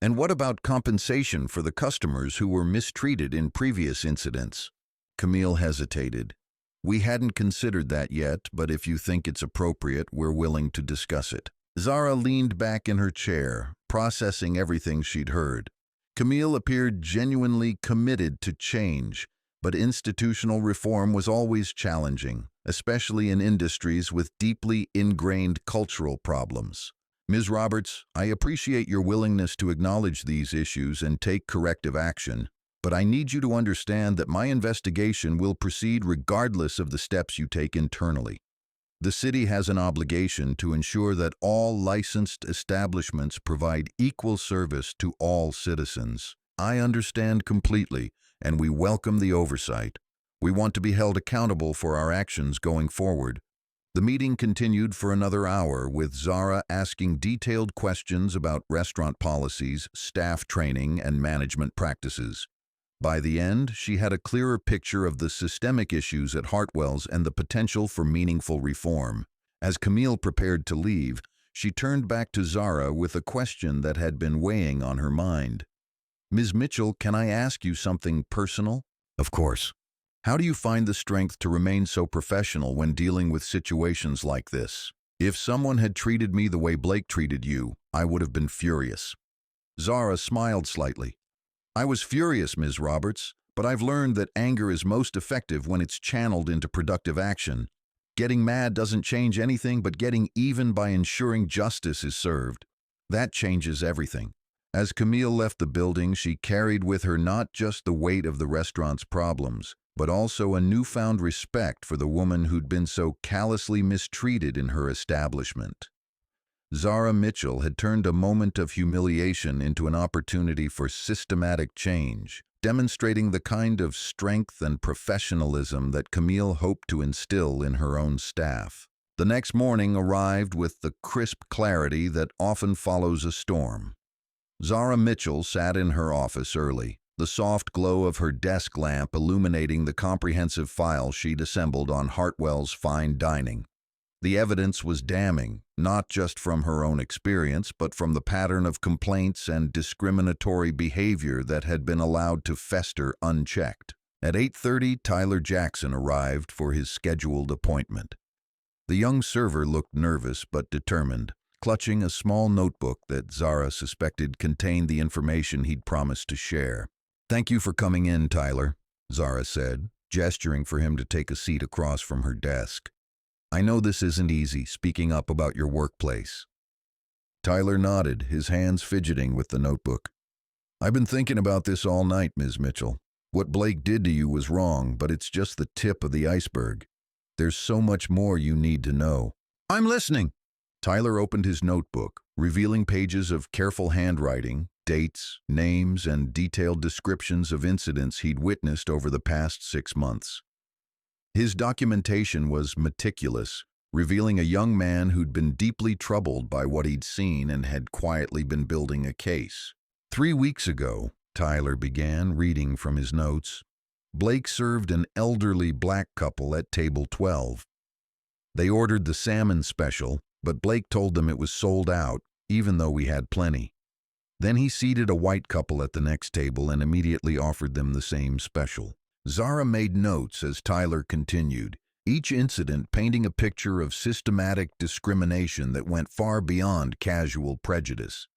And what about compensation for the customers who were mistreated in previous incidents? Camille hesitated. We hadn't considered that yet, but if you think it's appropriate, we're willing to discuss it. Zara leaned back in her chair, processing everything she'd heard. Camille appeared genuinely committed to change, but institutional reform was always challenging, especially in industries with deeply ingrained cultural problems. Ms. Roberts, I appreciate your willingness to acknowledge these issues and take corrective action, but I need you to understand that my investigation will proceed regardless of the steps you take internally. The city has an obligation to ensure that all licensed establishments provide equal service to all citizens. I understand completely, and we welcome the oversight. We want to be held accountable for our actions going forward. The meeting continued for another hour, with Zara asking detailed questions about restaurant policies, staff training, and management practices. By the end, she had a clearer picture of the systemic issues at Hartwell's and the potential for meaningful reform. As Camille prepared to leave, she turned back to Zara with a question that had been weighing on her mind. Ms. Mitchell, can I ask you something personal? Of course. How do you find the strength to remain so professional when dealing with situations like this? If someone had treated me the way Blake treated you, I would have been furious. Zara smiled slightly. I was furious, Ms. Roberts, but I've learned that anger is most effective when it's channeled into productive action. Getting mad doesn't change anything, but getting even by ensuring justice is served. That changes everything. As Camille left the building, she carried with her not just the weight of the restaurant's problems, but also a newfound respect for the woman who'd been so callously mistreated in her establishment. Zara Mitchell had turned a moment of humiliation into an opportunity for systematic change, demonstrating the kind of strength and professionalism that Camille hoped to instill in her own staff. The next morning arrived with the crisp clarity that often follows a storm. Zara Mitchell sat in her office early, the soft glow of her desk lamp illuminating the comprehensive file she'd assembled on Hartwell's fine dining. The evidence was damning, not just from her own experience, but from the pattern of complaints and discriminatory behavior that had been allowed to fester unchecked. At 8:30, Tyler Jackson arrived for his scheduled appointment. The young server looked nervous but determined, clutching a small notebook that Zara suspected contained the information he'd promised to share. "Thank you for coming in, Tyler," Zara said, gesturing for him to take a seat across from her desk. "I know this isn't easy, speaking up about your workplace." Tyler nodded, his hands fidgeting with the notebook. "I've been thinking about this all night, Ms. Mitchell. What Blake did to you was wrong, but it's just the tip of the iceberg. There's so much more you need to know." "I'm listening." Tyler opened his notebook, revealing pages of careful handwriting, dates, names, and detailed descriptions of incidents he'd witnessed over the past 6 months. His documentation was meticulous, revealing a young man who'd been deeply troubled by what he'd seen and had quietly been building a case. 3 weeks ago, Tyler began, reading from his notes, Blake served an elderly black couple at table 12. They ordered the salmon special, but Blake told them it was sold out, even though we had plenty. Then he seated a white couple at the next table and immediately offered them the same special. Zara made notes as Tyler continued, each incident painting a picture of systematic discrimination that went far beyond casual prejudice.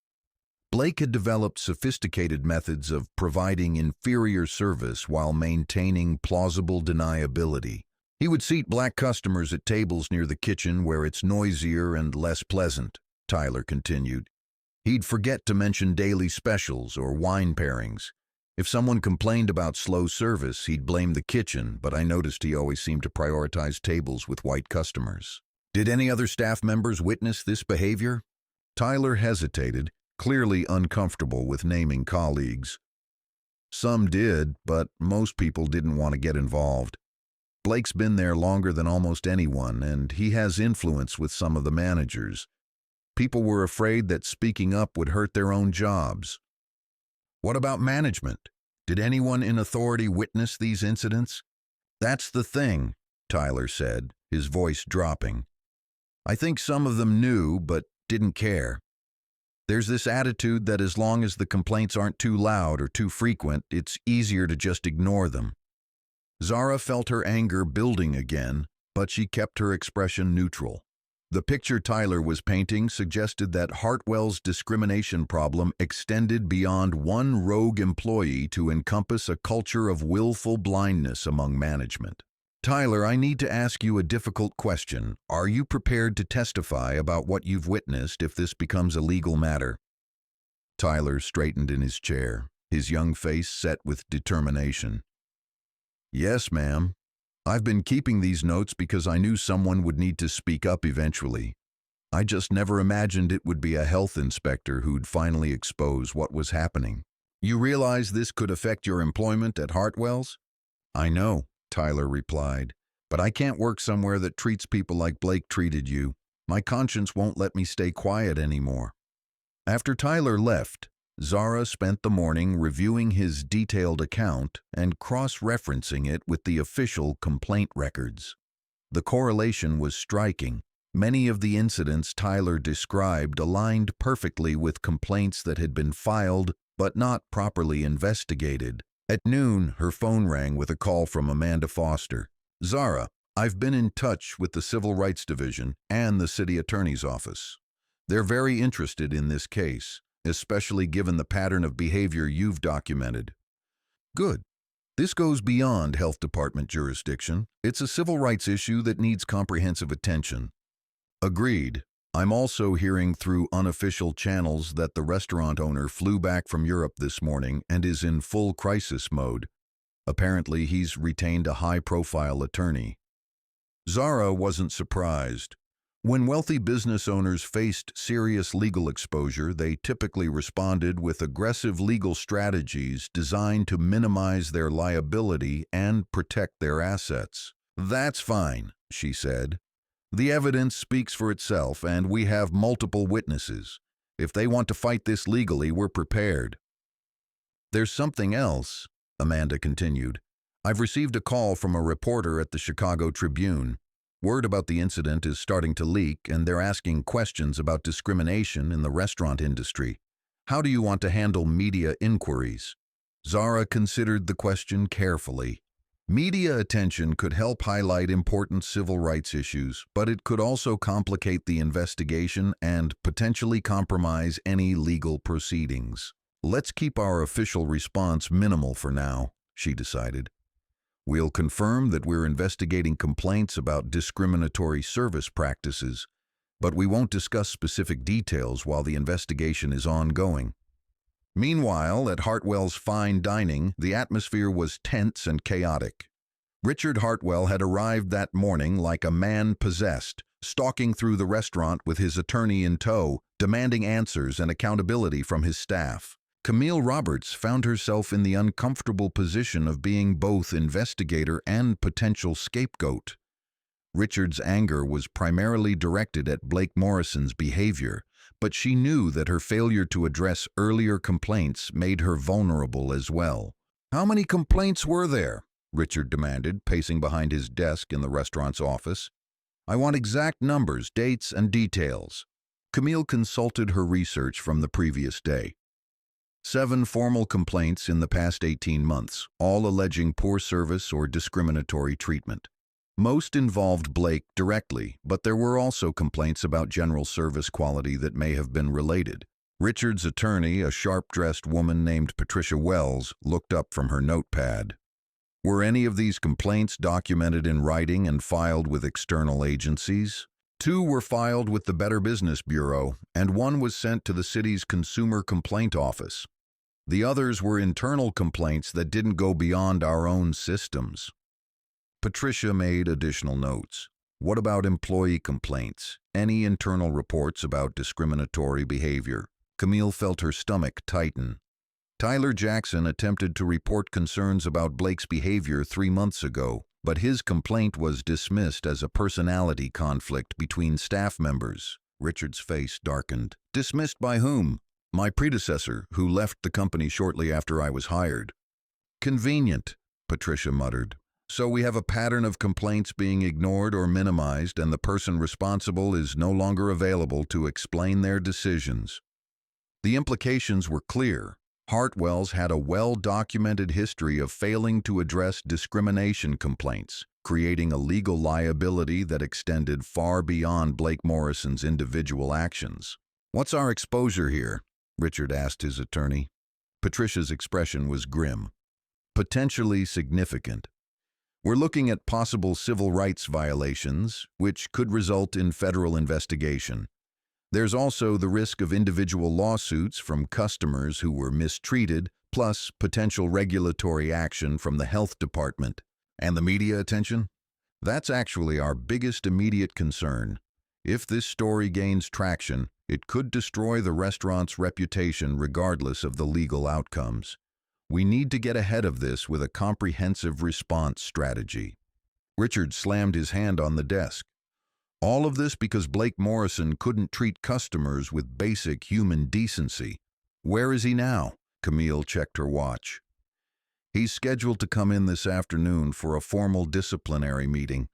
Blake had developed sophisticated methods of providing inferior service while maintaining plausible deniability. He would seat black customers at tables near the kitchen where it's noisier and less pleasant, Tyler continued. He'd forget to mention daily specials or wine pairings. If someone complained about slow service, he'd blame the kitchen, but I noticed he always seemed to prioritize tables with white customers. Did any other staff members witness this behavior? Tyler hesitated, clearly uncomfortable with naming colleagues. Some did, but most people didn't want to get involved. Blake's been there longer than almost anyone, and he has influence with some of the managers. People were afraid that speaking up would hurt their own jobs. What about management? Did anyone in authority witness these incidents? That's the thing, Tyler said, his voice dropping. I think some of them knew, but didn't care. There's this attitude that as long as the complaints aren't too loud or too frequent, it's easier to just ignore them. Zara felt her anger building again, but she kept her expression neutral. The picture Tyler was painting suggested that Hartwell's discrimination problem extended beyond one rogue employee to encompass a culture of willful blindness among management. Tyler, I need to ask you a difficult question. Are you prepared to testify about what you've witnessed if this becomes a legal matter? Tyler straightened in his chair, his young face set with determination. Yes, ma'am. I've been keeping these notes because I knew someone would need to speak up eventually. I just never imagined it would be a health inspector who'd finally expose what was happening. You realize this could affect your employment at Hartwell's? I know, Tyler replied, but I can't work somewhere that treats people like Blake treated you. My conscience won't let me stay quiet anymore. After Tyler left, Zara spent the morning reviewing his detailed account and cross-referencing it with the official complaint records. The correlation was striking. Many of the incidents Tyler described aligned perfectly with complaints that had been filed but not properly investigated. At noon, her phone rang with a call from Amanda Foster. Zara, I've been in touch with the Civil Rights Division and the City Attorney's Office. They're very interested in this case, especially given the pattern of behavior you've documented. Good. This goes beyond health department jurisdiction. It's a civil rights issue that needs comprehensive attention. Agreed. I'm also hearing through unofficial channels that the restaurant owner flew back from Europe this morning and is in full crisis mode. Apparently, he's retained a high-profile attorney. Zara wasn't surprised. When wealthy business owners faced serious legal exposure, they typically responded with aggressive legal strategies designed to minimize their liability and protect their assets. That's fine, she said. The evidence speaks for itself, and we have multiple witnesses. If they want to fight this legally, we're prepared. There's something else, Amanda continued. I've received a call from a reporter at the Chicago Tribune. Word about the incident is starting to leak, and they're asking questions about discrimination in the restaurant industry. How do you want to handle media inquiries? Zara considered the question carefully. Media attention could help highlight important civil rights issues, but it could also complicate the investigation and potentially compromise any legal proceedings. Let's keep our official response minimal for now, she decided. We'll confirm that we're investigating complaints about discriminatory service practices, but we won't discuss specific details while the investigation is ongoing. Meanwhile, at Hartwell's Fine Dining, the atmosphere was tense and chaotic. Richard Hartwell had arrived that morning like a man possessed, stalking through the restaurant with his attorney in tow, demanding answers and accountability from his staff. Camille Roberts found herself in the uncomfortable position of being both investigator and potential scapegoat. Richard's anger was primarily directed at Blake Morrison's behavior, but she knew that her failure to address earlier complaints made her vulnerable as well. How many complaints were there? Richard demanded, pacing behind his desk in the restaurant's office. I want exact numbers, dates, and details. Camille consulted her research from the previous day. 7 formal complaints in the past 18 months, all alleging poor service or discriminatory treatment. Most involved Blake directly, but there were also complaints about general service quality that may have been related. Richard's attorney, a sharp-dressed woman named Patricia Wells, looked up from her notepad. Were any of these complaints documented in writing and filed with external agencies? 2 were filed with the Better Business Bureau, and 1 was sent to the city's Consumer Complaint Office. The others were internal complaints that didn't go beyond our own systems. Patricia made additional notes. What about employee complaints? Any internal reports about discriminatory behavior? Camille felt her stomach tighten. Tyler Jackson attempted to report concerns about Blake's behavior 3 months ago, but his complaint was dismissed as a personality conflict between staff members. Richard's face darkened. Dismissed by whom? My predecessor, who left the company shortly after I was hired. Convenient, Patricia muttered. So we have a pattern of complaints being ignored or minimized, and the person responsible is no longer available to explain their decisions. The implications were clear. Hartwell's had a well-documented history of failing to address discrimination complaints, creating a legal liability that extended far beyond Blake Morrison's individual actions. What's our exposure here? Richard asked his attorney. Patricia's expression was grim. Potentially significant. We're looking at possible civil rights violations, which could result in federal investigation. There's also the risk of individual lawsuits from customers who were mistreated, plus potential regulatory action from the health department. And the media attention? That's actually our biggest immediate concern. If this story gains traction, it could destroy the restaurant's reputation regardless of the legal outcomes. We need to get ahead of this with a comprehensive response strategy. Richard slammed his hand on the desk. All of this because Blake Morrison couldn't treat customers with basic human decency. Where is he now? Camille checked her watch. He's scheduled to come in this afternoon for a formal disciplinary meeting.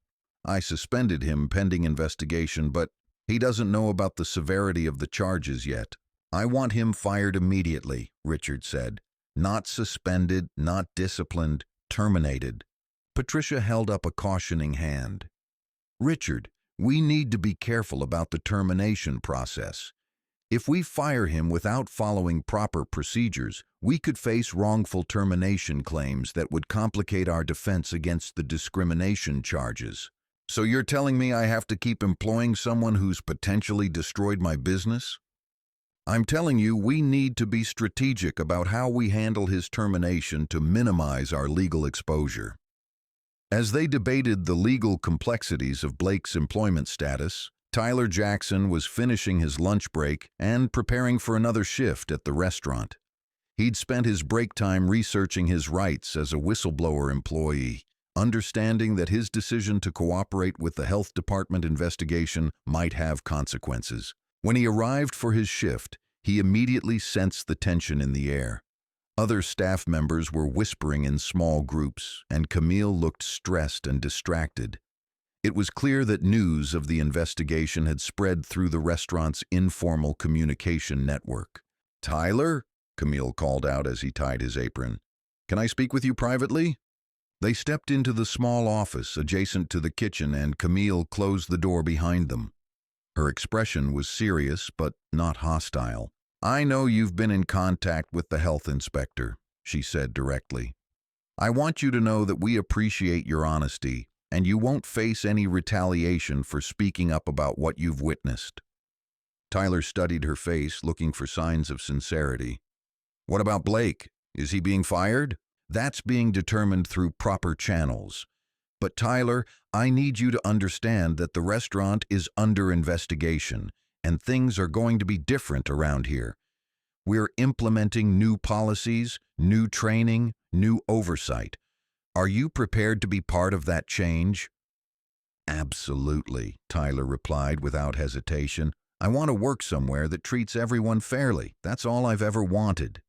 I suspended him pending investigation, but he doesn't know about the severity of the charges yet. I want him fired immediately, Richard said. Not suspended, not disciplined, terminated. Patricia held up a cautioning hand. Richard, we need to be careful about the termination process. If we fire him without following proper procedures, we could face wrongful termination claims that would complicate our defense against the discrimination charges. So you're telling me I have to keep employing someone who's potentially destroyed my business? I'm telling you, we need to be strategic about how we handle his termination to minimize our legal exposure. As they debated the legal complexities of Blake's employment status, Tyler Jackson was finishing his lunch break and preparing for another shift at the restaurant. He'd spent his break time researching his rights as a whistleblower employee, understanding that his decision to cooperate with the health department investigation might have consequences. When he arrived for his shift, he immediately sensed the tension in the air. Other staff members were whispering in small groups, and Camille looked stressed and distracted. It was clear that news of the investigation had spread through the restaurant's informal communication network. Tyler? Camille called out as he tied his apron. Can I speak with you privately? They stepped into the small office adjacent to the kitchen, and Camille closed the door behind them. Her expression was serious but not hostile. I know you've been in contact with the health inspector, she said directly. I want you to know that we appreciate your honesty, and you won't face any retaliation for speaking up about what you've witnessed. Tyler studied her face, looking for signs of sincerity. What about Blake? Is he being fired? That's being determined through proper channels. But Tyler, I need you to understand that the restaurant is under investigation, and things are going to be different around here. We're implementing new policies, new training, new oversight. Are you prepared to be part of that change? Absolutely, Tyler replied without hesitation. I want to work somewhere that treats everyone fairly. That's all I've ever wanted.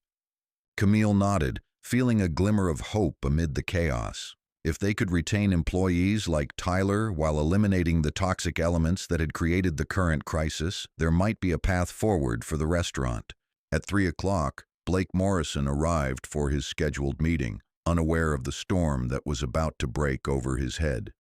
Camille nodded, feeling a glimmer of hope amid the chaos. If they could retain employees like Tyler while eliminating the toxic elements that had created the current crisis, there might be a path forward for the restaurant. At 3 o'clock, Blake Morrison arrived for his scheduled meeting, unaware of the storm that was about to break over his head.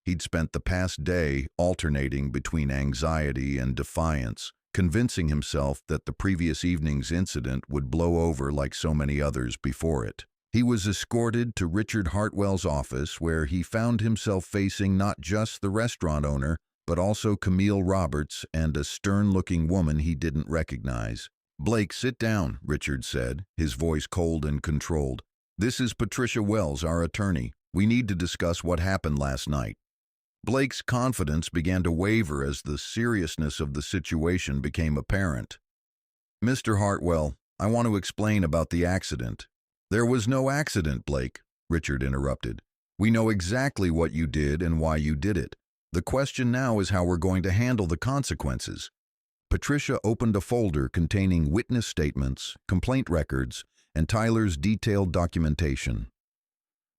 He'd spent the past day alternating between anxiety and defiance, convincing himself that the previous evening's incident would blow over like so many others before it. He was escorted to Richard Hartwell's office, where he found himself facing not just the restaurant owner, but also Camille Roberts and a stern-looking woman he didn't recognize. "Blake, sit down," Richard said, his voice cold and controlled. "This is Patricia Wells, our attorney. We need to discuss what happened last night." Blake's confidence began to waver as the seriousness of the situation became apparent. "Mr. Hartwell, I want to explain about the accident." "There was no accident, Blake," Richard interrupted. "We know exactly what you did and why you did it. The question now is how we're going to handle the consequences. Patricia opened a folder containing witness statements, complaint records, and Tyler's detailed documentation.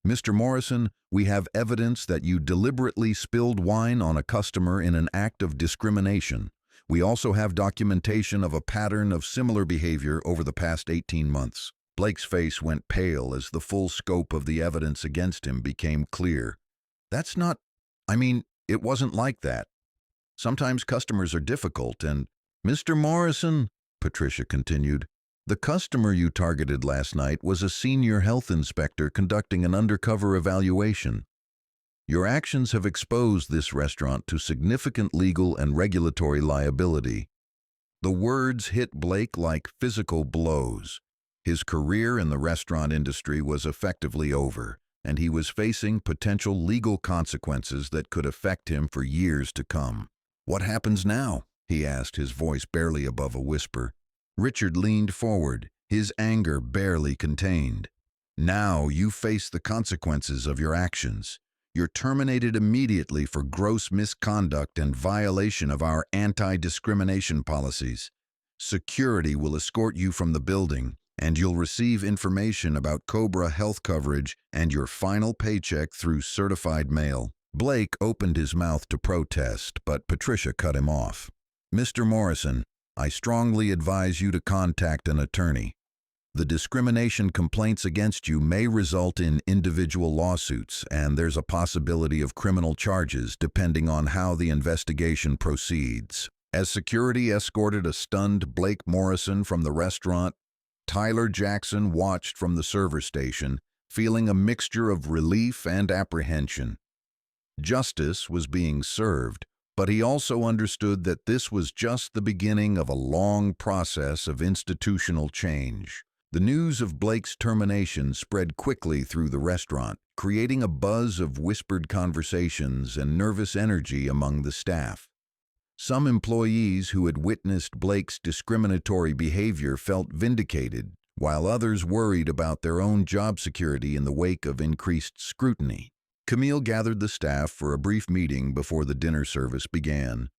"Mr. Morrison, we have evidence that you deliberately spilled wine on a customer in an act of discrimination. We also have documentation of a pattern of similar behavior over the past 18 months. Blake's face went pale as the full scope of the evidence against him became clear. "That's not... it wasn't like that. Sometimes customers are difficult and..." "Mr. Morrison," Patricia continued, "the customer you targeted last night was a senior health inspector conducting an undercover evaluation. Your actions have exposed this restaurant to significant legal and regulatory liability." The words hit Blake like physical blows. His career in the restaurant industry was effectively over, and he was facing potential legal consequences that could affect him for years to come. "What happens now?" he asked, his voice barely above a whisper. Richard leaned forward, his anger barely contained. "Now you face the consequences of your actions. You're terminated immediately for gross misconduct and violation of our anti-discrimination policies. Security will escort you from the building, and you'll receive information about Cobra health coverage and your final paycheck through certified mail." Blake opened his mouth to protest, but Patricia cut him off. "Mr. Morrison, I strongly advise you to contact an attorney. The discrimination complaints against you may result in individual lawsuits, and there's a possibility of criminal charges depending on how the investigation proceeds." As security escorted a stunned Blake Morrison from the restaurant, Tyler Jackson watched from the server station, feeling a mixture of relief and apprehension. Justice was being served, but he also understood that this was just the beginning of a long process of institutional change. The news of Blake's termination spread quickly through the restaurant, creating a buzz of whispered conversations and nervous energy among the staff. Some employees who had witnessed Blake's discriminatory behavior felt vindicated, while others worried about their own job security in the wake of increased scrutiny. Camille gathered the staff for a brief meeting before the dinner service began.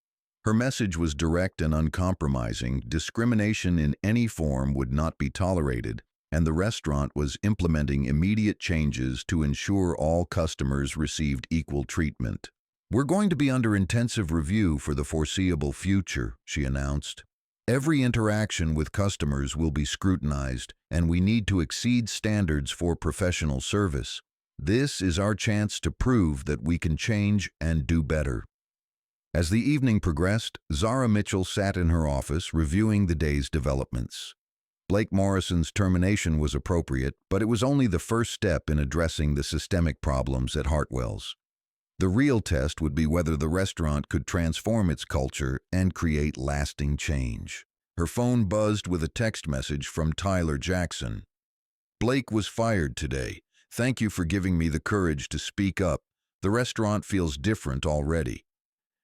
Her message was direct and uncompromising. Discrimination in any form would not be tolerated, and the restaurant was implementing immediate changes to ensure all customers received equal treatment. "We're going to be under intensive review for the foreseeable future," she announced. "Every interaction with customers will be scrutinized, and we need to exceed standards for professional service. This is our chance to prove that we can change and do better." As the evening progressed, Zara Mitchell sat in her office reviewing the day's developments. Blake Morrison's termination was appropriate, but it was only the first step in addressing the systemic problems at Hartwell's. The real test would be whether the restaurant could transform its culture and create lasting change. Her phone buzzed with a text message from Tyler Jackson. "Blake was fired today. Thank you for giving me the courage to speak up. The restaurant feels different already."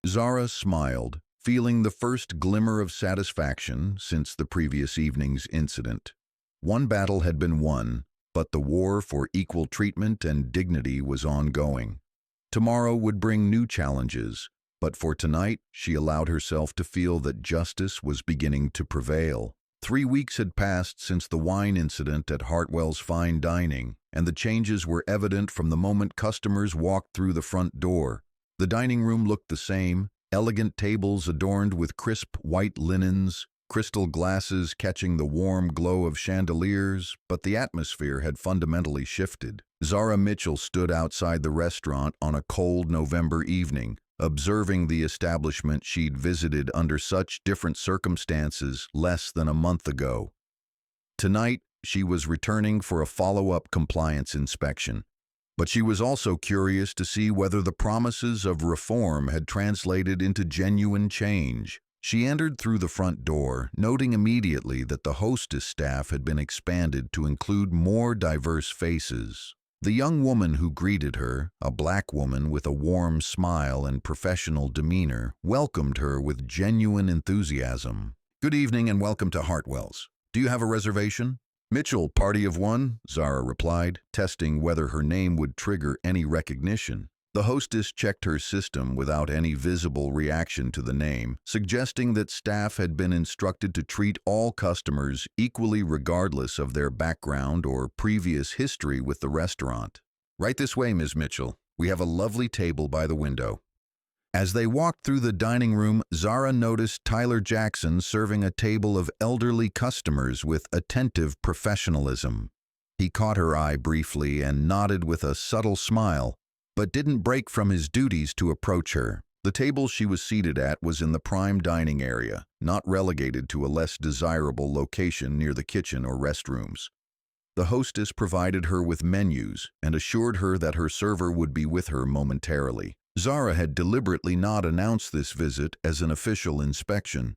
Zara smiled, feeling the first glimmer of satisfaction since the previous evening's incident. One battle had been won, but the war for equal treatment and dignity was ongoing. Tomorrow would bring new challenges, but for tonight she allowed herself to feel that justice was beginning to prevail. 3 weeks had passed since the wine incident at Hartwell's Fine Dining, and the changes were evident from the moment customers walked through the front door. The dining room looked the same, elegant tables adorned with crisp white linens, crystal glasses catching the warm glow of chandeliers, but the atmosphere had fundamentally shifted. Zara Mitchell stood outside the restaurant on a cold November evening, observing the establishment she'd visited under such different circumstances less than a month ago. Tonight, she was returning for a follow-up compliance inspection, but she was also curious to see whether the promises of reform had translated into genuine change. She entered through the front door, noting immediately that the hostess staff had been expanded to include more diverse faces. The young woman who greeted her, a black woman with a warm smile and professional demeanor, welcomed her with genuine enthusiasm. "Good evening and welcome to Hartwell's. Do you have a reservation?" "Mitchell, party of one," Zara replied, testing whether her name would trigger any recognition. The hostess checked her system without any visible reaction to the name, suggesting that staff had been instructed to treat all customers equally regardless of their background or previous history with the restaurant. "Right this way, Ms. Mitchell. We have a lovely table by the window." As they walked through the dining room, Zara noticed Tyler Jackson serving a table of elderly customers with attentive professionalism. He caught her eye briefly and nodded with a subtle smile, but didn't break from his duties to approach her. The table she was seated at was in the prime dining area, not relegated to a less desirable location near the kitchen or restrooms. The hostess provided her with menus and assured her that her server would be with her momentarily. Zara had deliberately not announced this visit as an official inspection.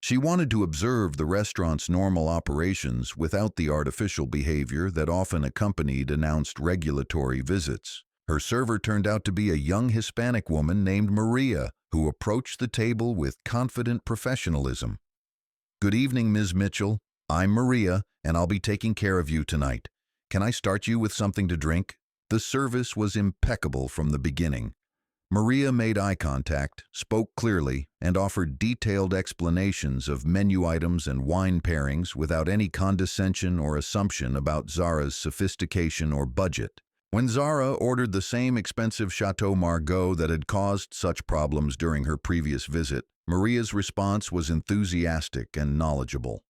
She wanted to observe the restaurant's normal operations without the artificial behavior that often accompanied announced regulatory visits. Her server turned out to be a young Hispanic woman named Maria, who approached the table with confident professionalism. "Good evening, Ms. Mitchell. I'm Maria, and I'll be taking care of you tonight. Can I start you with something to drink?" The service was impeccable from the beginning. Maria made eye contact, spoke clearly, and offered detailed explanations of menu items and wine pairings without any condescension or assumption about Zara's sophistication or budget. When Zara ordered the same expensive Chateau Margaux that had caused such problems during her previous visit, Maria's response was enthusiastic and knowledgeable.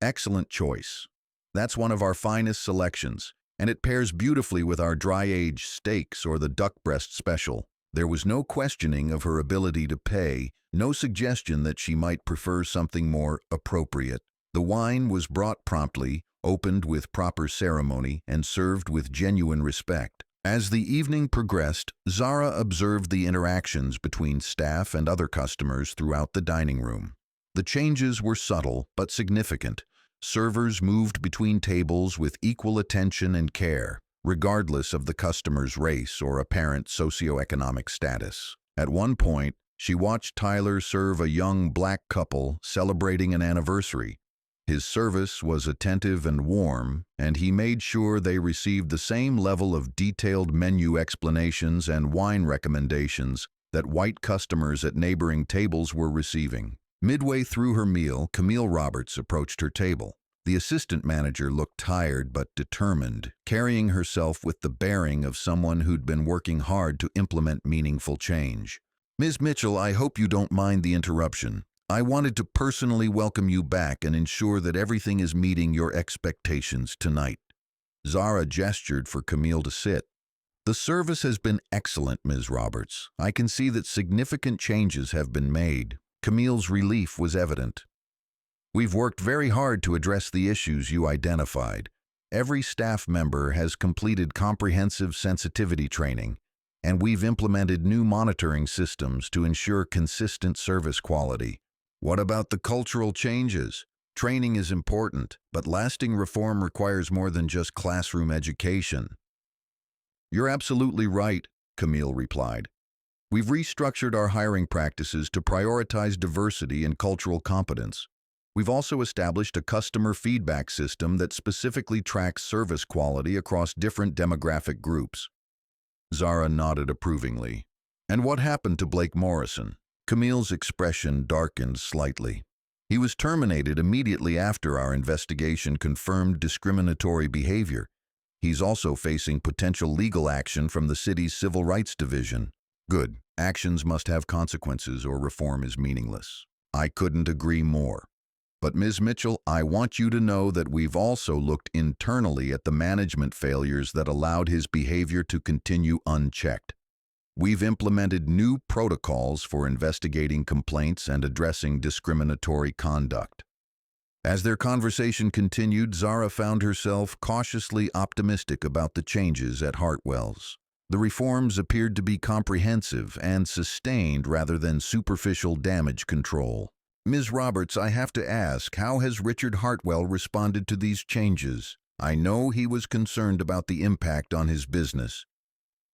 "Excellent choice. That's one of our finest selections, and it pairs beautifully with our dry-aged steaks or the duck breast special." There was no questioning of her ability to pay, no suggestion that she might prefer something more appropriate. The wine was brought promptly, opened with proper ceremony, and served with genuine respect. As the evening progressed, Zara observed the interactions between staff and other customers throughout the dining room. The changes were subtle but significant. Servers moved between tables with equal attention and care, regardless of the customer's race or apparent socioeconomic status. At one point, she watched Tyler serve a young black couple celebrating an anniversary. His service was attentive and warm, and he made sure they received the same level of detailed menu explanations and wine recommendations that white customers at neighboring tables were receiving. Midway through her meal, Camille Roberts approached her table. The assistant manager looked tired but determined, carrying herself with the bearing of someone who'd been working hard to implement meaningful change. "Ms. Mitchell, I hope you don't mind the interruption. I wanted to personally welcome you back and ensure that everything is meeting your expectations tonight." Zara gestured for Camille to sit. "The service has been excellent, Ms. Roberts. I can see that significant changes have been made." Camille's relief was evident. "We've worked very hard to address the issues you identified. Every staff member has completed comprehensive sensitivity training, and we've implemented new monitoring systems to ensure consistent service quality." "What about the cultural changes? Training is important, but lasting reform requires more than just classroom education." "You're absolutely right," Camille replied. "We've restructured our hiring practices to prioritize diversity and cultural competence. We've also established a customer feedback system that specifically tracks service quality across different demographic groups." Zara nodded approvingly. "And what happened to Blake Morrison?" Camille's expression darkened slightly. "He was terminated immediately after our investigation confirmed discriminatory behavior. He's also facing potential legal action from the city's Civil Rights Division." "Good. Actions must have consequences or reform is meaningless." "I couldn't agree more. But Ms. Mitchell, I want you to know that we've also looked internally at the management failures that allowed his behavior to continue unchecked. We've implemented new protocols for investigating complaints and addressing discriminatory conduct." As their conversation continued, Zara found herself cautiously optimistic about the changes at Hartwell's. The reforms appeared to be comprehensive and sustained rather than superficial damage control. "Ms. Roberts, I have to ask, how has Richard Hartwell responded to these changes? I know he was concerned about the impact on his business."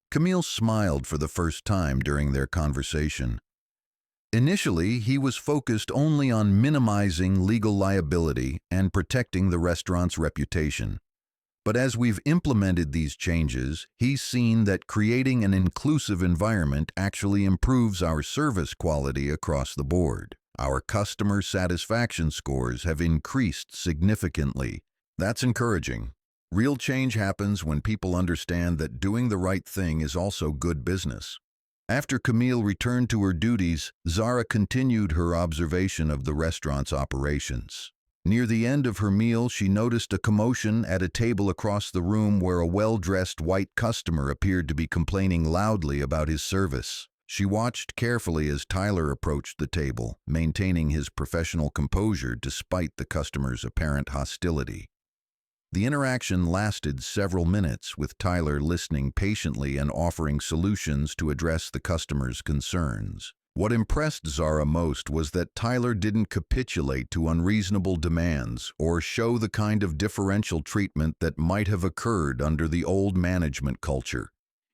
Camille smiled for the first time during their conversation. Initially, he was focused only on minimizing legal liability and protecting the restaurant's reputation. But as we've implemented these changes, he's seen that creating an inclusive environment actually improves our service quality across the board. Our customer satisfaction scores have increased significantly. That's encouraging. Real change happens when people understand that doing the right thing is also good business. After Camille returned to her duties, Zara continued her observation of the restaurant's operations. Near the end of her meal, she noticed a commotion at a table across the room where a well-dressed white customer appeared to be complaining loudly about his service. She watched carefully as Tyler approached the table, maintaining his professional composure despite the customer's apparent hostility. The interaction lasted several minutes, with Tyler listening patiently and offering solutions to address the customer's concerns. What impressed Zara most was that Tyler didn't capitulate to unreasonable demands or show the kind of differential treatment that might have occurred under the old management culture.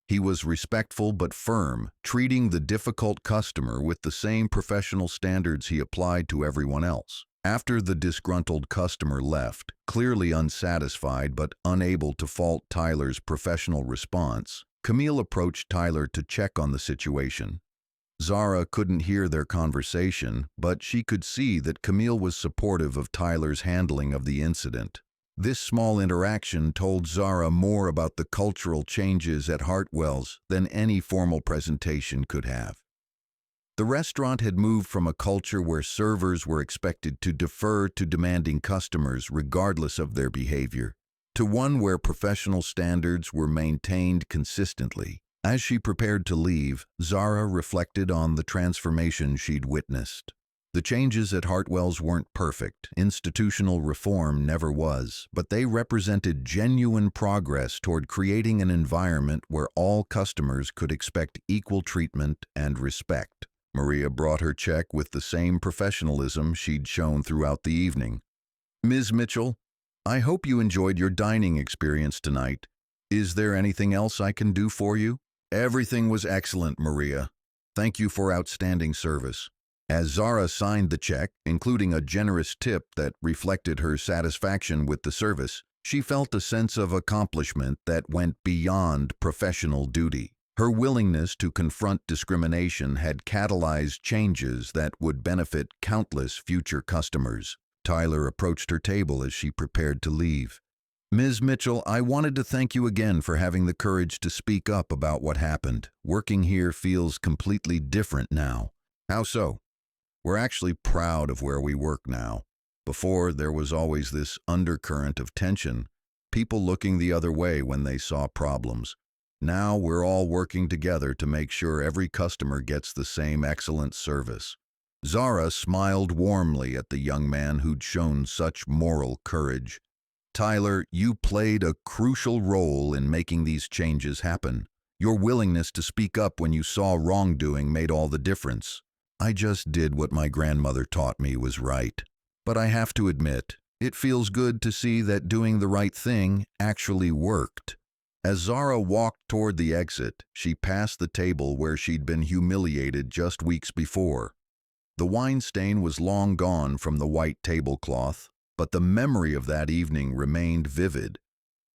He was respectful but firm, treating the difficult customer with the same professional standards he applied to everyone else. After the disgruntled customer left, clearly unsatisfied but unable to fault Tyler's professional response, Camille approached Tyler to check on the situation. Zara couldn't hear their conversation, but she could see that Camille was supportive of Tyler's handling of the incident. This small interaction told Zara more about the cultural changes at Hartwell's than any formal presentation could have. The restaurant had moved from a culture where servers were expected to defer to demanding customers regardless of their behavior, to one where professional standards were maintained consistently. As she prepared to leave, Zara reflected on the transformation she'd witnessed. The changes at Hartwell's weren't perfect, institutional reform never was, but they represented genuine progress toward creating an environment where all customers could expect equal treatment and respect. Maria brought her check with the same professionalism she'd shown throughout the evening. "Ms. Mitchell, I hope you enjoyed your dining experience tonight. Is there anything else I can do for you?" "Everything was excellent, Maria. Thank you for outstanding service." As Zara signed the check, including a generous tip that reflected her satisfaction with the service, she felt a sense of accomplishment that went beyond professional duty. Her willingness to confront discrimination had catalyzed changes that would benefit countless future customers. Tyler approached her table as she prepared to leave. "Ms. Mitchell, I wanted to thank you again for having the courage to speak up about what happened. Working here feels completely different now." "How so?" "We're actually proud of where we work now. Before, there was always this undercurrent of tension, people looking the other way when they saw problems. Now we're all working together to make sure every customer gets the same excellent service." Zara smiled warmly at the young man who'd shown such moral courage. "Tyler, you played a crucial role in making these changes happen. Your willingness to speak up when you saw wrongdoing made all the difference." "I just did what my grandmother taught me was right. But I have to admit, it feels good to see that doing the right thing actually worked." As Zara walked toward the exit, she passed the table where she'd been humiliated just weeks before. The wine stain was long gone from the white tablecloth, but the memory of that evening remained vivid.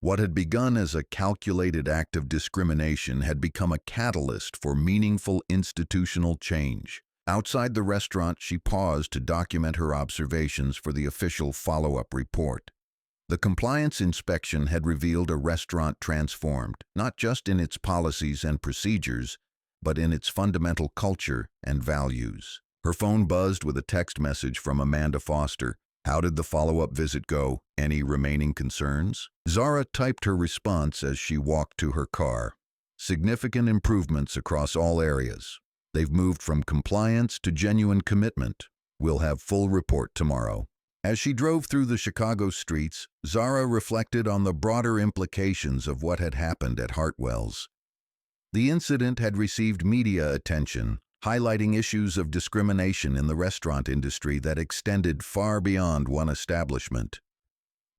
What had begun as a calculated act of discrimination had become a catalyst for meaningful institutional change. Outside the restaurant, she paused to document her observations for the official follow-up report. The compliance inspection had revealed a restaurant transformed, not just in its policies and procedures, but in its fundamental culture and values. Her phone buzzed with a text message from Amanda Foster. "How did the follow-up visit go? Any remaining concerns?" Zara typed her response as she walked to her car. "Significant improvements across all areas. They've moved from compliance to genuine commitment. We'll have full report tomorrow." As she drove through the Chicago streets, Zara reflected on the broader implications of what had happened at Hartwell's. The incident had received media attention, highlighting issues of discrimination in the restaurant industry that extended far beyond one establishment.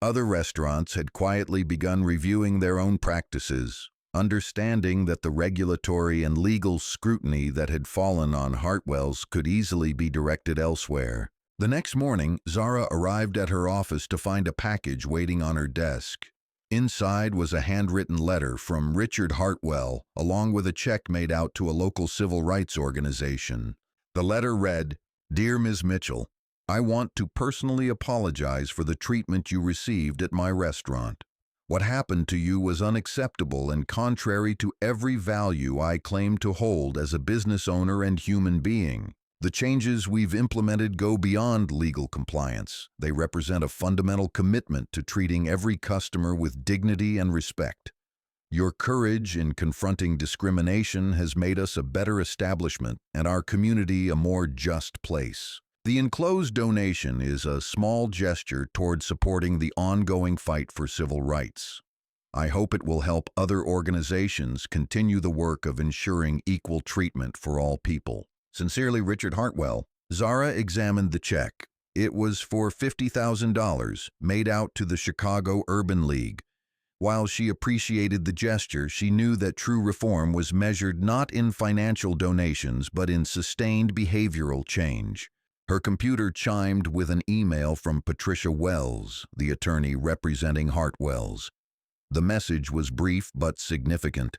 Other restaurants had quietly begun reviewing their own practices, understanding that the regulatory and legal scrutiny that had fallen on Hartwell's could easily be directed elsewhere. The next morning, Zara arrived at her office to find a package waiting on her desk. Inside was a handwritten letter from Richard Hartwell, along with a check made out to a local civil rights organization. The letter read, "Dear Ms. Mitchell, I want to personally apologize for the treatment you received at my restaurant. What happened to you was unacceptable and contrary to every value I claim to hold as a business owner and human being. The changes we've implemented go beyond legal compliance. They represent a fundamental commitment to treating every customer with dignity and respect. Your courage in confronting discrimination has made us a better establishment and our community a more just place." The enclosed donation is a small gesture toward supporting the ongoing fight for civil rights. I hope it will help other organizations continue the work of ensuring equal treatment for all people. Sincerely, Richard Hartwell. Zara examined the check. It was for $50,000, made out to the Chicago Urban League. While she appreciated the gesture, she knew that true reform was measured not in financial donations but in sustained behavioral change. Her computer chimed with an email from Patricia Wells, the attorney representing Hartwells. The message was brief but significant.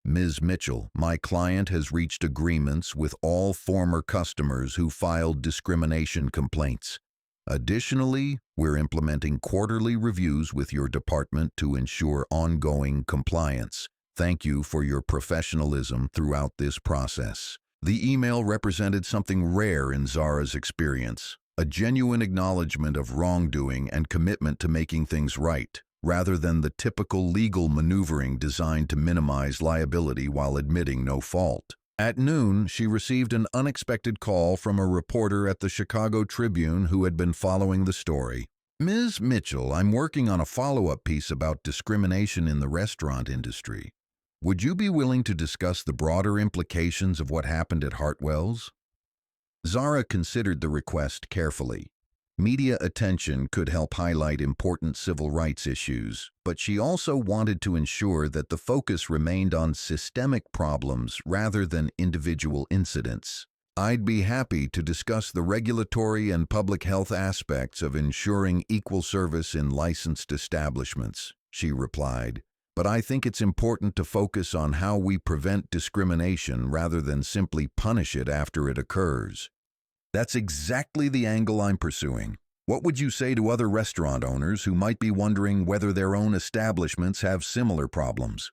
"Ms. Mitchell, my client has reached agreements with all former customers who filed discrimination complaints. Additionally, we're implementing quarterly reviews with your department to ensure ongoing compliance. Thank you for your professionalism throughout this process." The email represented something rare in Zara's experience, a genuine acknowledgement of wrongdoing and commitment to making things right, rather than the typical legal maneuvering designed to minimize liability while admitting no fault. At noon, she received an unexpected call from a reporter at the Chicago Tribune who had been following the story. "Ms. Mitchell, I'm working on a follow-up piece about discrimination in the restaurant industry. Would you be willing to discuss the broader implications of what happened at Hartwell's?" Zara considered the request carefully. Media attention could help highlight important civil rights issues, but she also wanted to ensure that the focus remained on systemic problems rather than individual incidents. "I'd be happy to discuss the regulatory and public health aspects of ensuring equal service in licensed establishments," she replied. "But I think it's important to focus on how we prevent discrimination rather than simply punish it after it occurs." "That's exactly the angle I'm pursuing. What would you say to other restaurant owners who might be wondering whether their own establishments have similar problems?"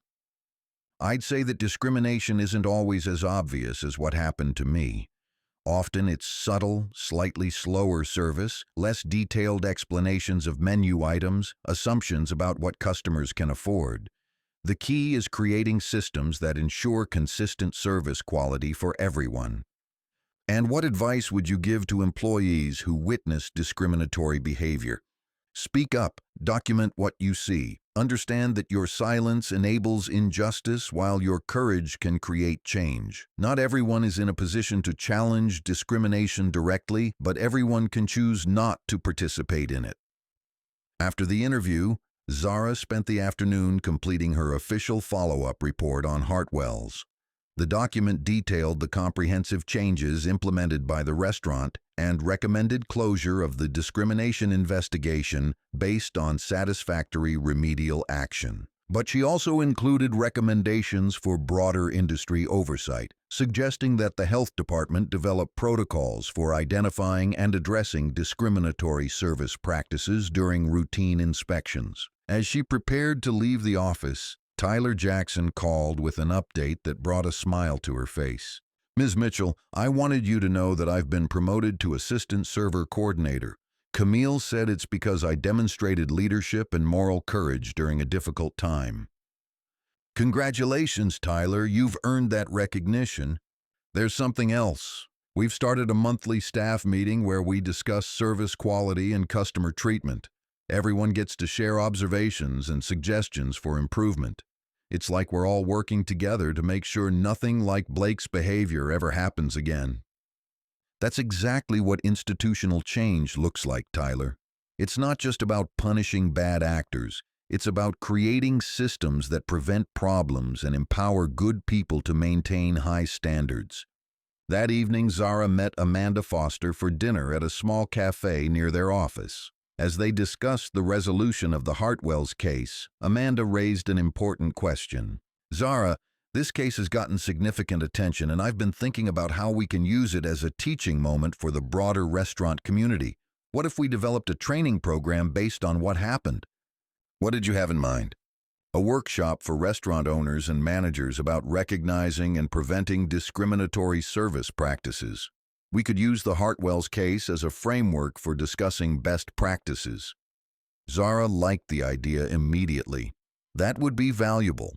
"I'd say that discrimination isn't always as obvious as what happened to me. Often it's subtle, slightly slower service, less detailed explanations of menu items, assumptions about what customers can afford. The key is creating systems that ensure consistent service quality for everyone." "And what advice would you give to employees who witness discriminatory behavior?" "Speak up, document what you see. Understand that your silence enables injustice while your courage can create change. Not everyone is in a position to challenge discrimination directly, but everyone can choose not to participate in it." After the interview, Zara spent the afternoon completing her official follow-up report on Hartwell's. The document detailed the comprehensive changes implemented by the restaurant and recommended closure of the discrimination investigation based on satisfactory remedial action. But she also included recommendations for broader industry oversight, suggesting that the health department develop protocols for identifying and addressing discriminatory service practices during routine inspections. As she prepared to leave the office, Tyler Jackson called with an update that brought a smile to her face. "Ms. Mitchell, I wanted you to know that I've been promoted to Assistant Server Coordinator. Camille said it's because I demonstrated leadership and moral courage during a difficult time." "Congratulations, Tyler. You've earned that recognition. There's something else. We've started a monthly staff meeting where we discuss service quality and customer treatment. Everyone gets to share observations and suggestions for improvement. It's like we're all working together to make sure nothing like Blake's behavior ever happens again." That's exactly what institutional change looks like, Tyler. It's not just about punishing bad actors. It's about creating systems that prevent problems and empower good people to maintain high standards. That evening, Zara met Amanda Foster for dinner at a small cafe near their office. As they discussed the resolution of the Hartwell's case, Amanda raised an important question. "Zara, this case has gotten significant attention, and I've been thinking about how we can use it as a teaching moment for the broader restaurant community. What if we developed a training program based on what happened?" "What did you have in mind?" "A workshop for restaurant owners and managers about recognizing and preventing discriminatory service practices. We could use the Hartwell's case as a framework for discussing best practices." Zara liked the idea immediately. That would be valuable.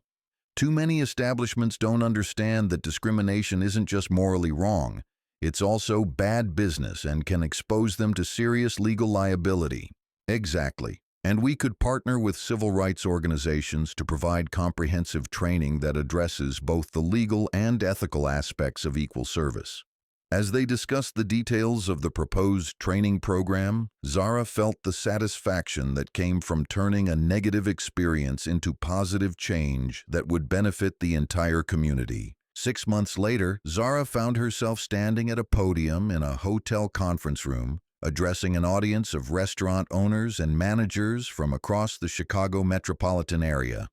Too many establishments don't understand that discrimination isn't just morally wrong. It's also bad business and can expose them to serious legal liability. Exactly. And we could partner with civil rights organizations to provide comprehensive training that addresses both the legal and ethical aspects of equal service. As they discussed the details of the proposed training program, Zara felt the satisfaction that came from turning a negative experience into positive change that would benefit the entire community. 6 months later, Zara found herself standing at a podium in a hotel conference room, addressing an audience of restaurant owners and managers from across the Chicago metropolitan area.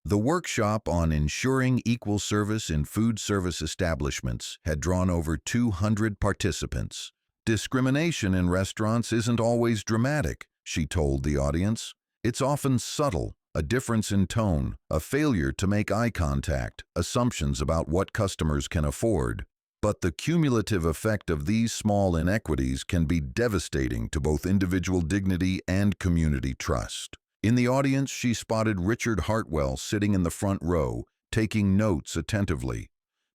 The workshop on ensuring equal service in food service establishments had drawn over 200 participants. "Discrimination in restaurants isn't always dramatic," she told the audience. "It's often subtle, a difference in tone, a failure to make eye contact, assumptions about what customers can afford. But the cumulative effect of these small inequities can be devastating to both individual dignity and community trust." In the audience, she spotted Richard Hartwell sitting in the front row, taking notes attentively.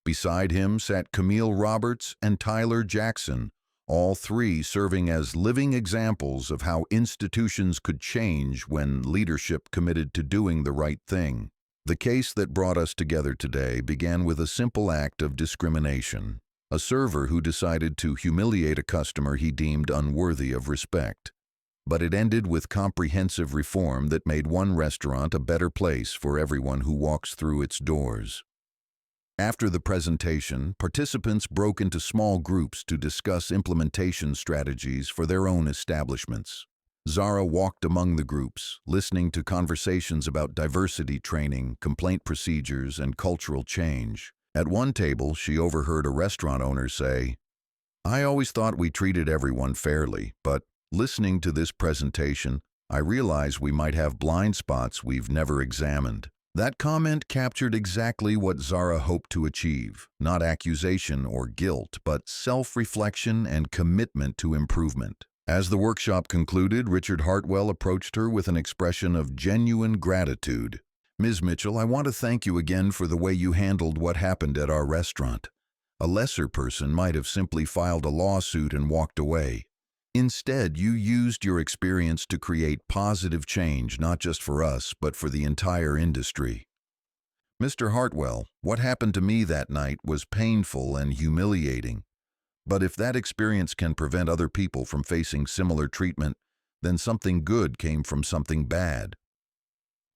Beside him sat Camille Roberts and Tyler Jackson, all three serving as living examples of how institutions could change when leadership committed to doing the right thing. The case that brought us together today began with a simple act of discrimination. A server who decided to humiliate a customer he deemed unworthy of respect. But it ended with comprehensive reform that made one restaurant a better place for everyone who walks through its doors. After the presentation, participants broke into small groups to discuss implementation strategies for their own establishments. Zara walked among the groups, listening to conversations about diversity training, complaint procedures, and cultural change. At one table, she overheard a restaurant owner say, "I always thought we treated everyone fairly, but listening to this presentation, I realize we might have blind spots we've never examined." That comment captured exactly what Zara hoped to achieve, not accusation or guilt, but self-reflection and commitment to improvement. As the workshop concluded, Richard Hartwell approached her with an expression of genuine gratitude. "Ms. Mitchell, I want to thank you again for the way you handled what happened at our restaurant. A lesser person might have simply filed a lawsuit and walked away. Instead, you used your experience to create positive change, not just for us, but for the entire industry." "Mr. Hartwell, what happened to me that night was painful and humiliating. But if that experience can prevent other people from facing similar treatment, then something good came from something bad."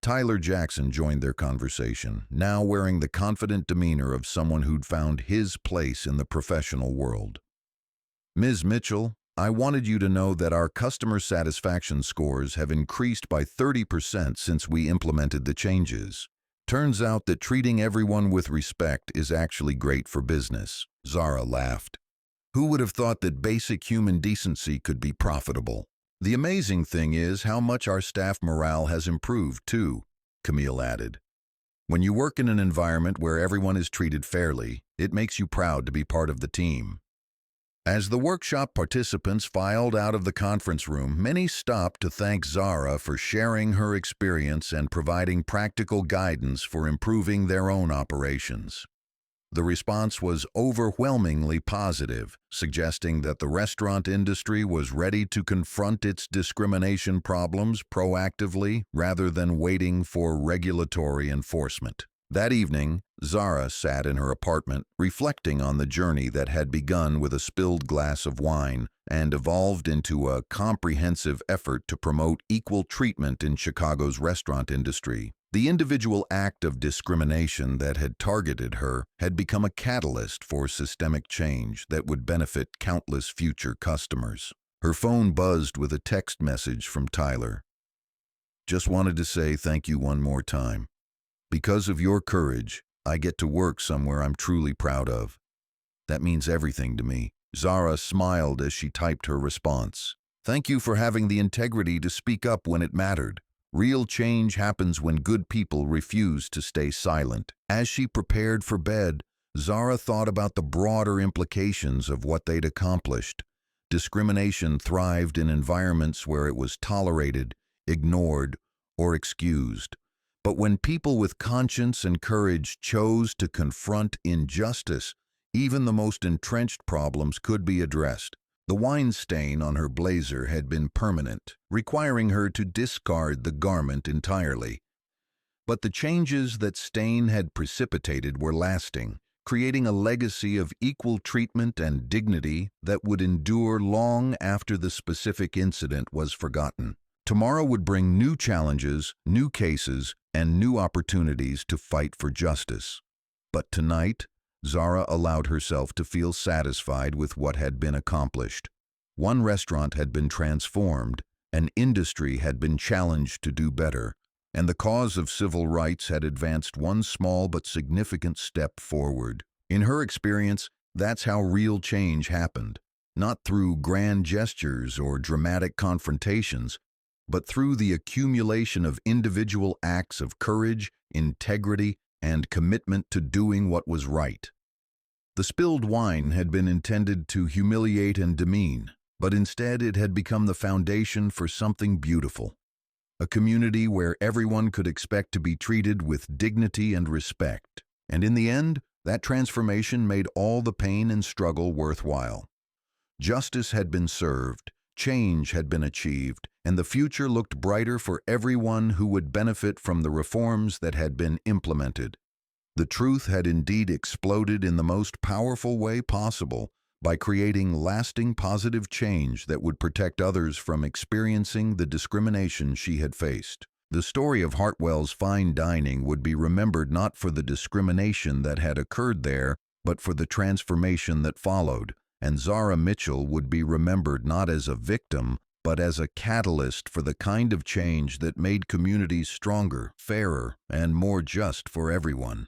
Tyler Jackson joined their conversation, now wearing the confident demeanor of someone who'd found his place in the professional world. "Ms. Mitchell, I wanted you to know that our customer satisfaction scores have increased by 30% since we implemented the changes. Turns out that treating everyone with respect is actually great for business." Zara laughed. "Who would have thought that basic human decency could be profitable? The amazing thing is how much our staff morale has improved, too," Camille added. "When you work in an environment where everyone is treated fairly, it makes you proud to be part of the team." As the workshop participants filed out of the conference room, many stopped to thank Zara for sharing her experience and providing practical guidance for improving their own operations. The response was overwhelmingly positive, suggesting that the restaurant industry was ready to confront its discrimination problems proactively rather than waiting for regulatory enforcement. That evening, Zara sat in her apartment, reflecting on the journey that had begun with a spilled glass of wine and evolved into a comprehensive effort to promote equal treatment in Chicago's restaurant industry. The individual act of discrimination that had targeted her had become a catalyst for systemic change that would benefit countless future customers. Her phone buzzed with a text message from Tyler. "Just wanted to say thank you one more time. Because of your courage, I get to work somewhere I'm truly proud of. That means everything to me." Zara smiled as she typed her response. "Thank you for having the integrity to speak up when it mattered. Real change happens when good people refuse to stay silent." As she prepared for bed, Zara thought about the broader implications of what they'd accomplished. Discrimination thrived in environments where it was tolerated, ignored, or excused. But when people with conscience and courage chose to confront injustice, even the most entrenched problems could be addressed. The wine stain on her blazer had been permanent, requiring her to discard the garment entirely. But the changes that stain had precipitated were lasting, creating a legacy of equal treatment and dignity that would endure long after the specific incident was forgotten. Tomorrow would bring new challenges, new cases, and new opportunities to fight for justice. But tonight, Zara allowed herself to feel satisfied with what had been accomplished. One restaurant had been transformed, an industry had been challenged to do better, and the cause of civil rights had advanced one small but significant step forward. In her experience, that's how real change happened, not through grand gestures or dramatic confrontations, but through the accumulation of individual acts of courage, integrity, and commitment to doing what was right. The spilled wine had been intended to humiliate and demean, but instead it had become the foundation for something beautiful. A community where everyone could expect to be treated with dignity and respect. And in the end, that transformation made all the pain and struggle worthwhile. Justice had been served, change had been achieved, and the future looked brighter for everyone who would benefit from the reforms that had been implemented. The truth had indeed exploded in the most powerful way possible by creating lasting positive change that would protect others from experiencing the discrimination she had faced. The story of Hartwell's fine dining would be remembered not for the discrimination that had occurred there, but for the transformation that followed, and Zara Mitchell would be remembered not as a victim, but as a catalyst for the kind of change that made communities stronger, fairer, and more just for everyone.